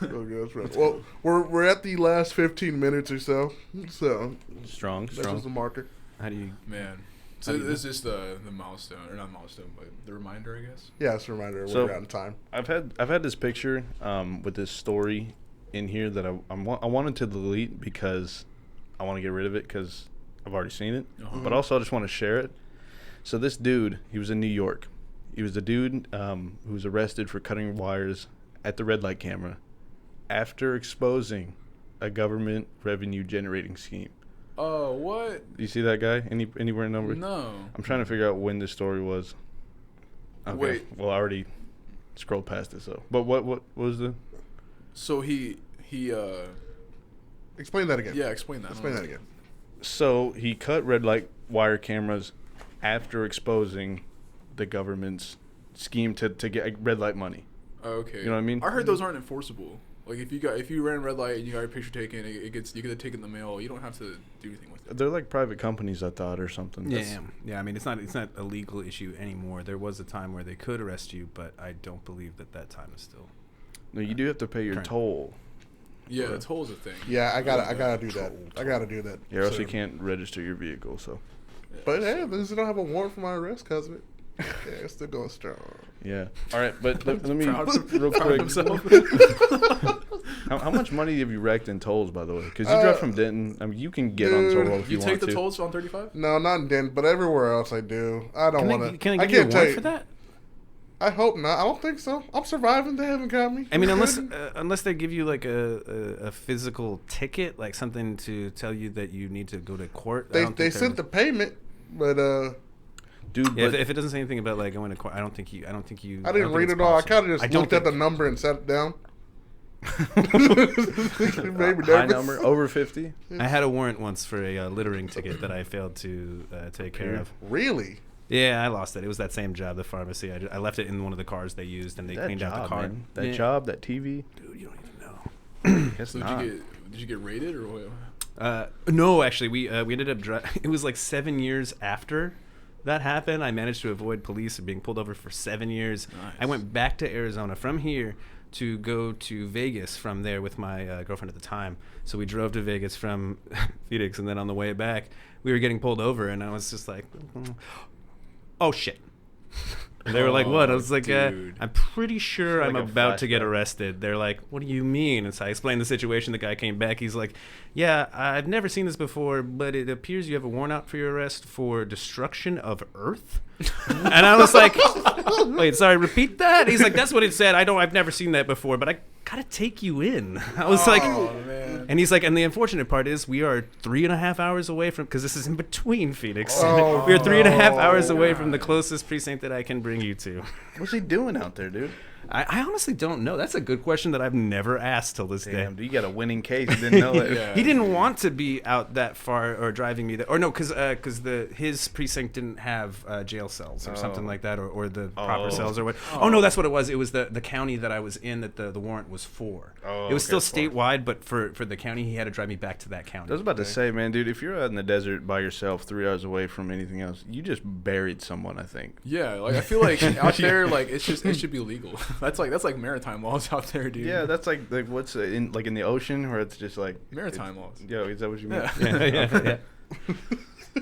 Okay, that's right. Well, we're at the last 15 minutes or so. So Strong. that's just the marker. How do you? Man. So this is the milestone, or not milestone, but the reminder, I guess. Yeah, it's a reminder. So- We're out of time. I've had this picture with this story in here that I wanted to delete because I want to get rid of it because I've already seen it, Uh-huh. but also I just want to share it. So this dude, he was in New York. He was the dude who was arrested for cutting wires at the red light camera after exposing a government revenue generating scheme. Oh, what? You see that guy? Anywhere number? No. I'm trying to figure out when this story was. Okay. Wait. Well, I already scrolled past it, so. But what was the? So he Explain that again. yeah, explain that. Explain that again. So he cut red light wire cameras after exposing the government's scheme to get red light money. Oh, okay. You know what I mean? I heard those aren't enforceable. Like if you ran a red light and you got your picture taken, you get a ticket in the mail. You don't have to do anything with it. They're like private companies, I thought, or something. Yeah. I mean, it's not a legal issue anymore. There was a time where they could arrest you, but I don't believe that time is still. No, you do have to pay your Current. toll. Yeah, Right. the toll's a thing. Yeah, I gotta do that. I gotta do that. Yeah, or else soon. you can't register your vehicle. So But hey, at least I don't have a warrant for my arrest because of it. Yeah, it's still going strong. yeah. All right, but let me Proud real of quick. himself. How much money have you wrecked in tolls, by the way? Because you drive from Denton. I mean, you can get on dude, toll if You you take want the to. tolls on 35? No, not in Denton, but everywhere else I do. I don't want to. Can I give you a can't tell warrant for that? I hope not. I don't think so. I'm surviving. They haven't got me. I mean, We're unless good. they give you like a physical ticket, like something to tell you that you need to go to court. I they don't think sent the payment, but dude. Yeah, But if it doesn't say anything about like going to court, I don't think you. I didn't think read it's it all. I possible. kind of just don't looked at the think- number and set it down. It made me high nervous. number over 50. I had a warrant once for a littering ticket that I failed to take care of. Really? Yeah, I lost it. It was that same job, the pharmacy. I left it in one of the cars they used, and they That cleaned job, out the car. man. That Yeah. job, that TV. Dude, you don't even know. Guess So not. did you get raided or what? No, actually, we ended up. It was like 7 years after that happened. I managed to avoid police being pulled over for 7 years. Nice. I went back to Arizona from here to go to Vegas from there with my girlfriend at the time. So we drove to Vegas from Phoenix, and then on the way back, we were getting pulled over, and I was just like, "Oh shit." And they were like, "What?" I was like, dude. "I'm pretty sure It's I'm like a about to get flashback. arrested." They're like, "What do you mean?" And so I explained the situation. The guy came back. He's like, "Yeah, I've never seen this before, but it appears you have a warrant out for your arrest for destruction of Earth." And I was like, "Wait, sorry, repeat that?" He's like, "That's what it said. I've never seen that before, but I gotta take you in." I was like, man. and he's like, and the unfortunate part is we are 3.5 hours away from, because this is in between Phoenix. Oh, We are 3.5 hours no. away from the closest precinct that I can bring you to. What's he doing out there, dude? I honestly don't know. That's a good question that I've never asked till this Damn, day. dude, you got a winning case. You didn't know it. Yeah. He didn't want to be out that far or driving me there. Or no, because his precinct didn't have jail cells or something Oh. like that, or the proper Oh. cells or what. Oh, no, that's what it was. It was the county that I was in that the warrant was for. Oh, it was okay, still far. statewide, but for the county, he had to drive me back to that county. I was about to say, man, dude, if you're out in the desert by yourself, 3 hours away from anything else, you just buried someone. I think. Yeah, like I feel like out there, like it should be legal. That's like maritime laws out there, dude. Yeah, that's like what's in the ocean where it's just like maritime laws. Yo, is that what you mean? Yeah. yeah.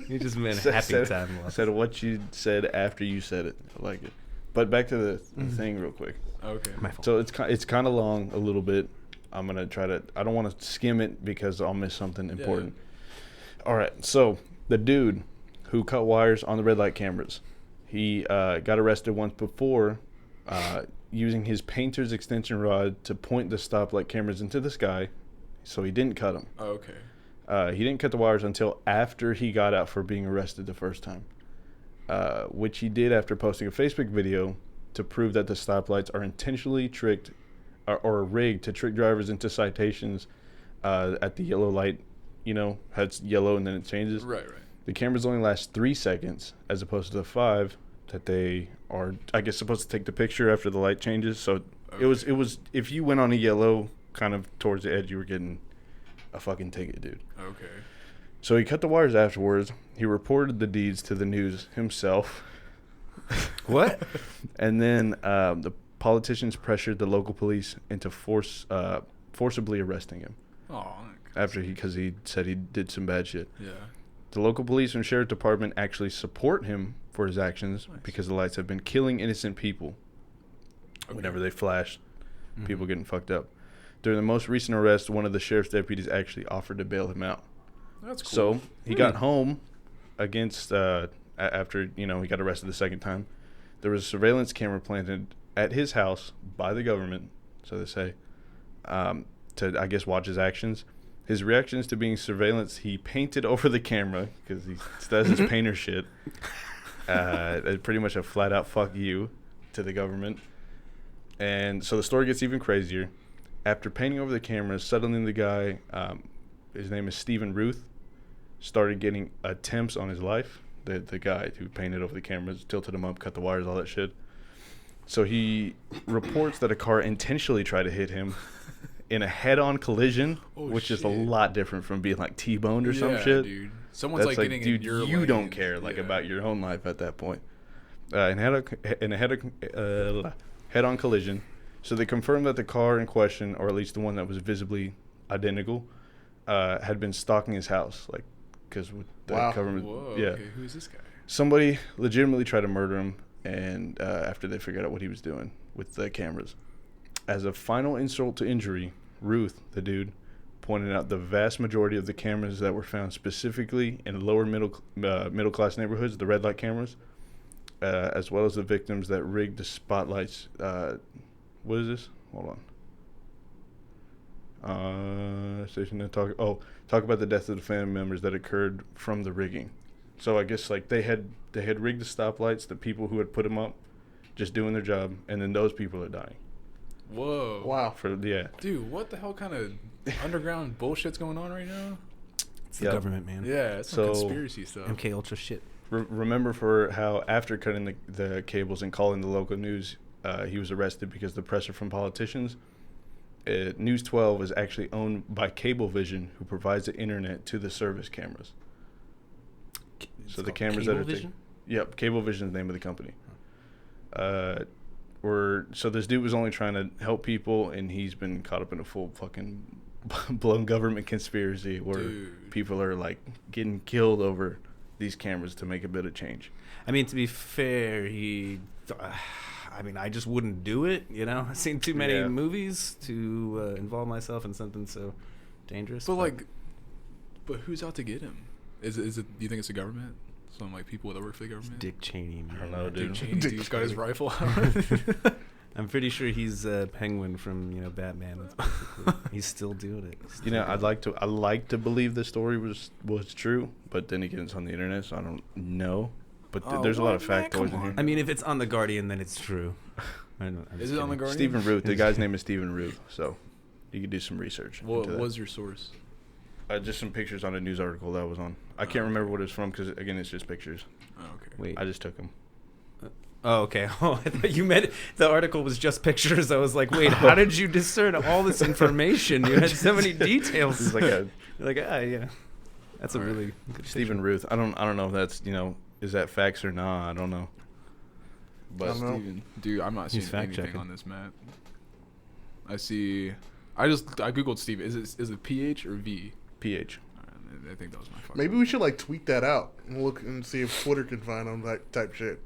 You just meant happy time loss. Said what you said after you said it. I like it. But back to the thing real quick. Okay. My fault. So it's kind of long a little bit. I'm gonna try to. I don't want to skim it because I'll miss something important. All right. So the dude who cut wires on the red light cameras, he got arrested once before, using his painter's extension rod to point the stoplight cameras into the sky. So he didn't cut them. Okay. He didn't cut the wires until after he got out for being arrested the first time, which he did after posting a Facebook video to prove that the stoplights are intentionally tricked or rigged to trick drivers into citations at the yellow light. You know, how it's yellow and then it changes. Right. The cameras only last 3 seconds as opposed to the 5 that they are, I guess, supposed to take the picture after the light changes. So it was if you went on a yellow kind of towards the edge, you were getting a fucking ticket, dude. Okay. So he cut the wires afterwards. He reported the deeds to the news himself. What? And then the politicians pressured the local police into forcibly arresting him Oh. because he said he did some bad shit. Yeah. The local police and sheriff department actually support him for his actions Nice. because the lights have been killing innocent people. Okay. Whenever they flash, people getting fucked up. During the most recent arrest, one of the sheriff's deputies actually offered to bail him out. That's cool. So he got home against after he got arrested the second time. There was a surveillance camera planted at his house by the government, so they say, to I guess watch his actions. His reactions to being surveillanced, he painted over the camera because he does his painter shit. Pretty much a flat out fuck you to the government. And so the story gets even crazier. After painting over the cameras, suddenly the guy, his name is Stephen Ruth, started getting attempts on his life. The guy who painted over the cameras, tilted him up, cut the wires, all that shit. So he reports that a car intentionally tried to hit him in a head-on collision, which is a shit. lot different from being like T-boned or some shit. Dude. Someone's That's like getting dude, in your you lane. don't care about your own life at that point. In a head-on collision. So they confirmed that the car in question, or at least the one that was visibly identical, had been stalking his house, like because with the government. Whoa. Yeah, Okay. Who's this guy? somebody legitimately tried to murder him, and after they figured out what he was doing with the cameras, as a final insult to injury, Ruth, the dude, pointed out the vast majority of the cameras that were found specifically in lower middle class neighborhoods, the red light cameras, as well as the victims that rigged the spotlights. What is this? Hold on. Station to talk about the death of the family members that occurred from the rigging. So I guess like they had rigged the stoplights. The people who had put them up, just doing their job, and then those people are dying. Whoa. Wow. Dude, what the hell kind of underground bullshit's going on right now? It's the government, man. Yeah, it's some conspiracy stuff. MK Ultra shit. Remember for how after cutting the cables and calling the local news, he was arrested because of the pressure from politicians. News 12 is actually owned by Cablevision, who provides the internet to the service cameras. So the cameras that are yep, Cablevision is the name of the company. So this dude was only trying to help people, and he's been caught up in a full fucking blown government conspiracy where people are like getting killed over these cameras to make a bit of change. I mean, to be fair, I just wouldn't do it, you know? I've seen too many movies to involve myself in something so dangerous. But who's out to get him? Is it? Do you think it's the government? Some like people that work for the government? Dick Cheney, man. I don't know, dude. Dick Cheney, dude's got his rifle out. I'm pretty sure he's Penguin from Batman. He's still doing it. I'd like to believe the story was true, but then again, it's on the internet, so I don't know. But there's a lot of factoids in here. I mean, if it's on The Guardian, then it's true. Is it on The Guardian? Stephen Root. The guy's name is Stephen Root, so you can do some research. What was your source? Just some pictures on a news article that I was on. I can't remember what it's from because, again, it's just pictures. Oh, okay. Wait. I just took them. Oh, okay. Oh, I thought you meant the article was just pictures. I was like, wait, how did you discern all this information? You had so many details. It's like you're like, yeah. That's all a really good Stephen Ruth. I don't know if that's, is that facts or not? I don't know. But Steven, dude, I'm not seeing anything on this, Matt. I googled Steven. Is it PH or V? PH. I think that was my fucking. Maybe we should tweet that out and look and see if Twitter can find them, that type shit.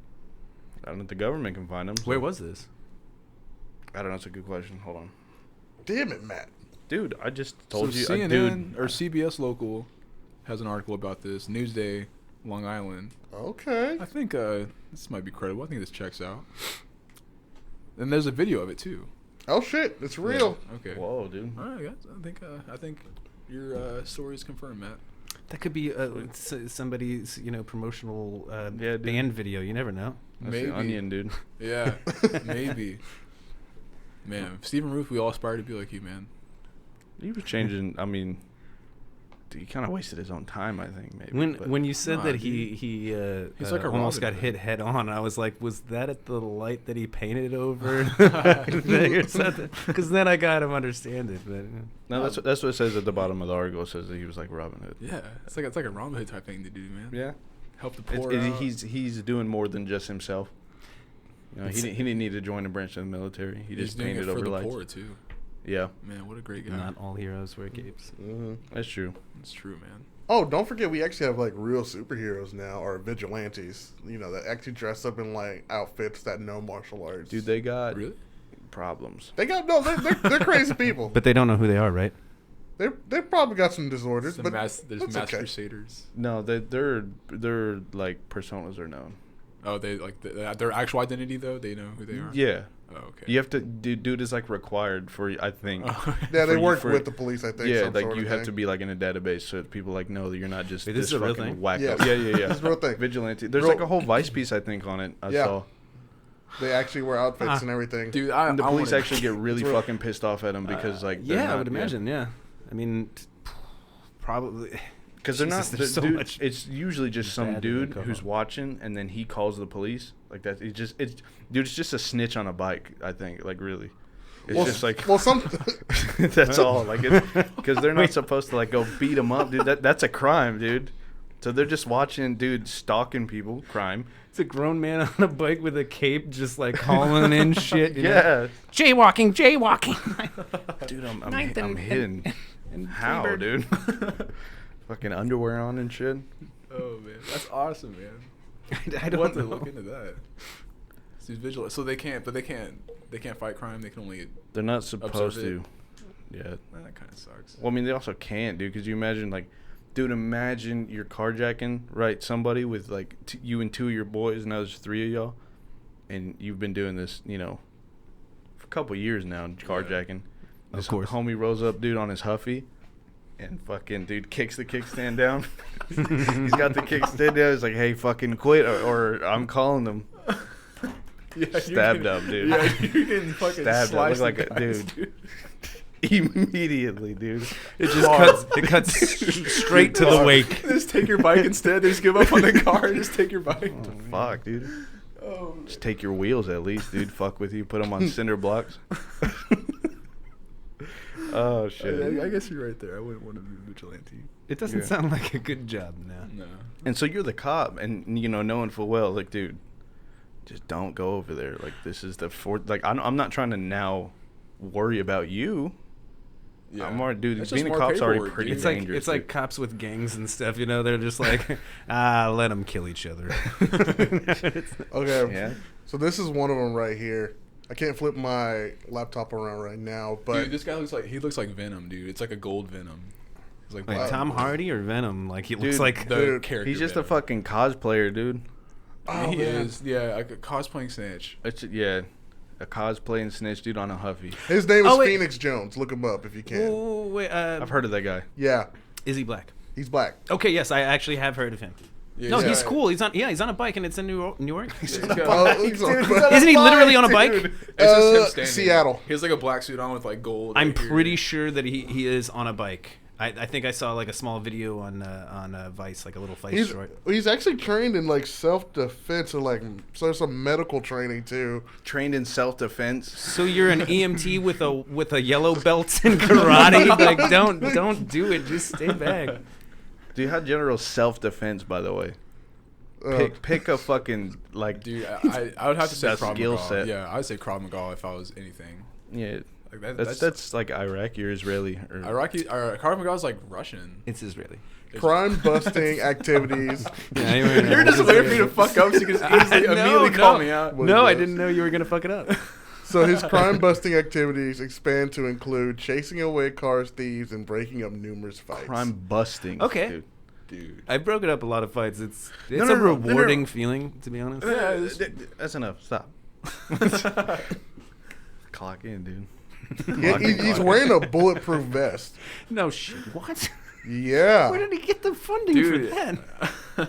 I don't know if the government can find them. Where was this? I don't know. It's a good question. Hold on. Damn it, Matt. Dude, I just told you. CNN or CBS Local has an article about this. Newsday, Long Island. Okay. I think this might be credible. I think this checks out. And there's a video of it too. Oh shit, it's real. Yeah. Okay. Whoa, dude. All right, guys. I think your story is confirmed, Matt. That could be somebody's promotional band video. You never know. Maybe. That's the Onion, dude. Yeah, maybe. Man, Stephen Root, we all aspire to be like you, man. He was changing. I mean, he kind of wasted his own time, I think. Maybe. When you said that he like almost got hit head on, I was like, was that at the light that he painted over thing or something? Because then I got him understand it. But no, that's what it says at the bottom of the article. It says that he was like Robin Hood. Yeah, it's like a Robin Hood type thing to do, man. Yeah, help the poor. He's doing more than just himself. He didn't need to join a branch of the military. He just painted over lights. Poor too. Yeah. Man, what a great guy. Not all heroes wear capes. Mm-hmm. That's true. It's true, man. Oh, don't forget we actually have real superheroes now, or vigilantes. That actually dress up in outfits that know martial arts. Dude, they got really problems. They're crazy people. But they don't know who they are, right? They probably got some disorders. There's mass okay. crusaders. No, they're like personas are known. Oh, they their actual identity though. They know who they are. Yeah. Oh, okay. You have to dude is required for, I think. Yeah, they work with the police, I think. Yeah, you have to be in a database so that people know that you're not just this is a real thing. Wacko. Yeah. Yeah. This is a real thing. Vigilante. There's a whole Vice piece I think on it. I saw. They actually wear outfits and everything. Dude, and the police actually get really fucking pissed off at them because yeah, I would imagine. Yeah, I mean, probably. Because they're not, so dude, much it's usually just some dude who's watching and then he calls the police. Like that. It's just a snitch on a bike, I think. Really. It's that's all. Because they're not supposed to go beat them up, dude. That's a crime, dude. So they're just watching dude stalking people, crime. It's a grown man on a bike with a cape just calling in shit. Yeah. Jaywalking. Dude, I'm hidden. How, dude? Fucking underwear on and shit. Oh man, that's awesome, man. I don't want know. to look into that. These vigilant, so they can't fight crime. They can only. They're not supposed to. Yeah. That kind of sucks. Well, I mean, they also can't, dude. Because you imagine, dude, imagine you're carjacking, right? Somebody with you and two of your boys, and now there's three of y'all, and you've been doing this, for a couple years now, carjacking. Of This course. homie rolls up, dude, on his Huffy. And fucking dude kicks the kickstand down. He's got the kickstand down. He's like, hey, fucking quit or I'm calling them. Yeah, Stabbed up, dude. Yeah, you're getting fucking Stabbed up. sliced. Look like a dude. Immediately, dude. It just cuts straight to the wake. Just take your bike instead. Just give up on the car. Just take your bike. Oh, fuck, dude. Oh, Just take your wheels at least, dude. Fuck with you. Put them on cinder blocks. Oh, shit. I guess you're right there. I wouldn't want to be a vigilante. It doesn't Yeah. sound like a good job now. No. And so you're the cop, and, you know, knowing full well, like, dude, just don't go over there. Like, this is the fourth. Like, I'm not trying to now worry about you. Yeah. I'm already, dude, That's being just a more cop's already paperwork, pretty dude. dangerous. It's like dude. cops with gangs and stuff, you know. They're just like, let them kill each other. Okay. Yeah. So this is one of them right here. I can't flip my laptop around right now, but Dude, this guy looks like Venom, dude. It's like a gold Venom. He's like, Like black. Tom Hardy or Venom? Like he looks Dude, like the Dude, character. He's just a Venom. fucking cosplayer, dude. oh, He man. is, yeah, like a cosplaying snitch. It's, yeah, a cosplaying snitch dude on a Huffy. His name is Oh, wait. Phoenix Jones. Look him up if you can. Oh, wait, I've heard of that guy. Yeah, is he black? he's black. Okay, yes, I actually have heard of him. Yeah, No, yeah. he's cool. He's on a bike and it's in New York. He's Oh, got- he's on- Isn't he literally on a bike? Dude, it's just him standing. Seattle. He has like a black suit on with like gold. I'm right here. pretty sure that he is on a bike. I think I saw like a small video on Vice, like a little Vice short. He's actually trained in like self defense and like so there's some medical training too. Trained in self-defense. So you're an EMT with a yellow belt in karate? Like don't do it. Just stay back. Dude, how general self-defense, by the way. Pick a fucking, like, Dude, I would have to say That Krav skill Maga. set. Yeah, I'd say Krav Maga if I was anything. yeah, Like that's like Iraqi or Israeli. Or, Krav Maga is like Russian. It's Israeli. Crime busting activities. Yeah, You're just waiting for me to fuck up so you can just easily immediately call me out. Well, No, I yes. didn't know you were gonna fuck it up. So his crime busting activities expand to include chasing away cars, thieves, and breaking up numerous fights. crime busting. Okay. Dude. Dude. I've broken up a lot of fights. It's No, a no, no, rewarding no. feeling, to be honest. Yeah, That's enough. Stop. Clock in, dude. He's wearing a bulletproof vest. No shit. What? Yeah. Where did he get the funding Dude. for that? I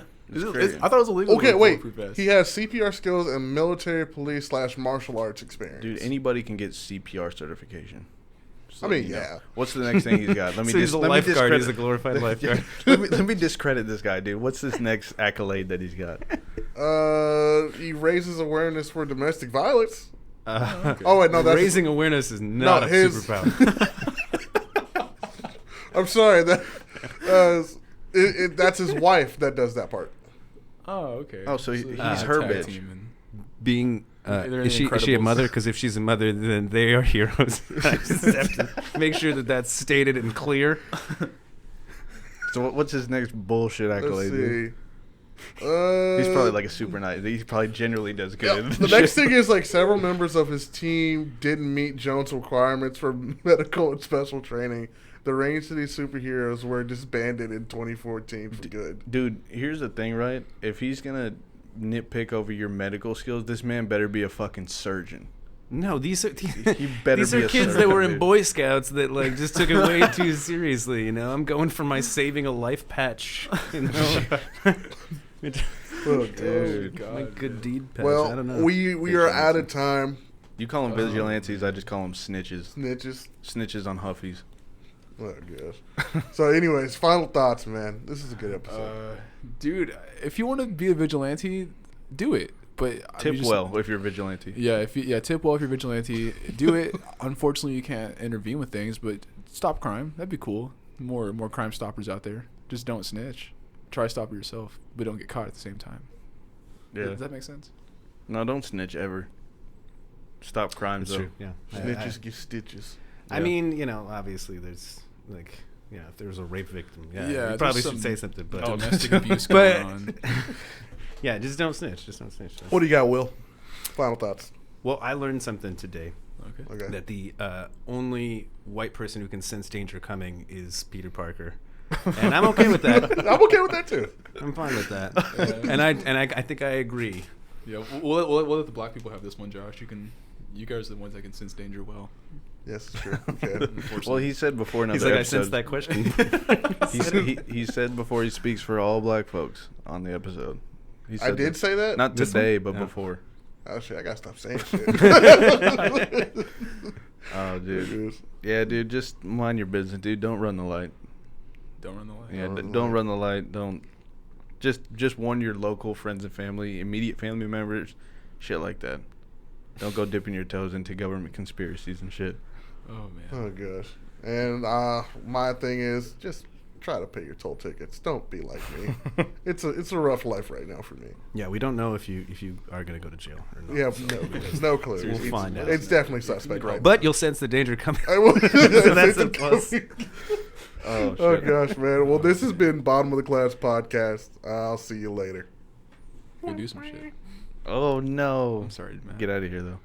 thought it was illegal. Okay, to wait. bulletproof vest. He has CPR skills and military, police / martial arts experience. Dude, anybody can get CPR certification. Just I let mean, you know. yeah. What's the next thing he's got? Let me So he's a let me lifeguard. He's a discredit- glorified lifeguard. let me discredit this guy, dude. What's this next accolade that he's got? He raises awareness for domestic violence. Okay. Oh wait, no, that's Raising awareness is not a his- superpower. I'm sorry. That's his wife that does that part. Oh, okay. Oh, so he's he's her tag bitch. teaming. Being They're in is she a Incredibles. mother? Because if she's a mother, then they are heroes. I just have to make sure that that's stated and clear. So what's his next bullshit Let's accolade? dude? see. He's probably like a super nice. He probably generally does Yeah, good. the next thing is like several members of his team didn't meet Jones' requirements for medical and special training. The Range City superheroes were disbanded in 2014 for good. Dude, here's the thing, right? If he's gonna nitpick over your medical skills, this man better be a fucking surgeon. No, these are You better these be are a kids that surgeon, were in dude. Boy Scouts that like just took it way too seriously. You know, I'm going for my saving a life patch. You know, Oh, Dude. God, my good deed patch. I Well, don't know. we are out of time. You call them vigilantes, I just call them snitches. Snitches. Snitches on Huffies. Oh, gosh. So, anyways, final thoughts, man. This is a good episode. Dude, if you want to be a vigilante, do it. But I Tip mean, just- well if you're a vigilante. Yeah, tip well if you're vigilante. Do it. Unfortunately, you can't intervene with things, but stop crime. That'd be cool. More crime stoppers out there. Just don't snitch. Try to stop it yourself, but don't get caught at the same time. Yeah. Does that make sense? No, don't snitch ever. Stop crimes, That's though. true. Yeah. Snitches get stitches. I mean, you know, obviously there's like, you know, if there was a rape victim, Yeah, you there's probably some should say something. But Domestic abuse going on. yeah, just don't snitch. Just don't snitch. What do you got, Will? Final thoughts. Well, I learned something today. Okay. Okay. That the only white person who can sense danger coming is Peter Parker, and I'm okay with that. I'm okay with that, too. I'm fine with that, Yeah. and I think I agree. Yeah, we'll let the black people have this one, Josh. You guys are the ones that can sense danger well. Yes, it's true. Okay. Well, he said before another He's like, I episode. sensed that question. He said before he speaks for all black folks on the episode. He I said did that. say that? Not This today, one? but Yeah. before. Oh, shit. I got to stop saying shit. Oh, dude. Yeah, dude, just mind your business, dude. Don't run the light. Don't run the light. Yeah, Don't run the don't light. run the light. Don't. Just warn your local friends and family, immediate family members, shit like that. Don't go dipping your toes into government conspiracies and shit. Oh man. Oh, gosh. And my thing is just try to pay your toll tickets. Don't be like me. It's a rough life right now for me. Yeah, we don't know if you are gonna go to jail or not. We have no clue. We'll It's- find out. It's definitely suspect right But you'll sense the danger coming. now. I will. So that's a plus. Oh, shit. Oh gosh, man. Well, this has been Bottom of the Class podcast. I'll see you later. We do some shit. Oh, no. I'm sorry, man. Get out of here, though.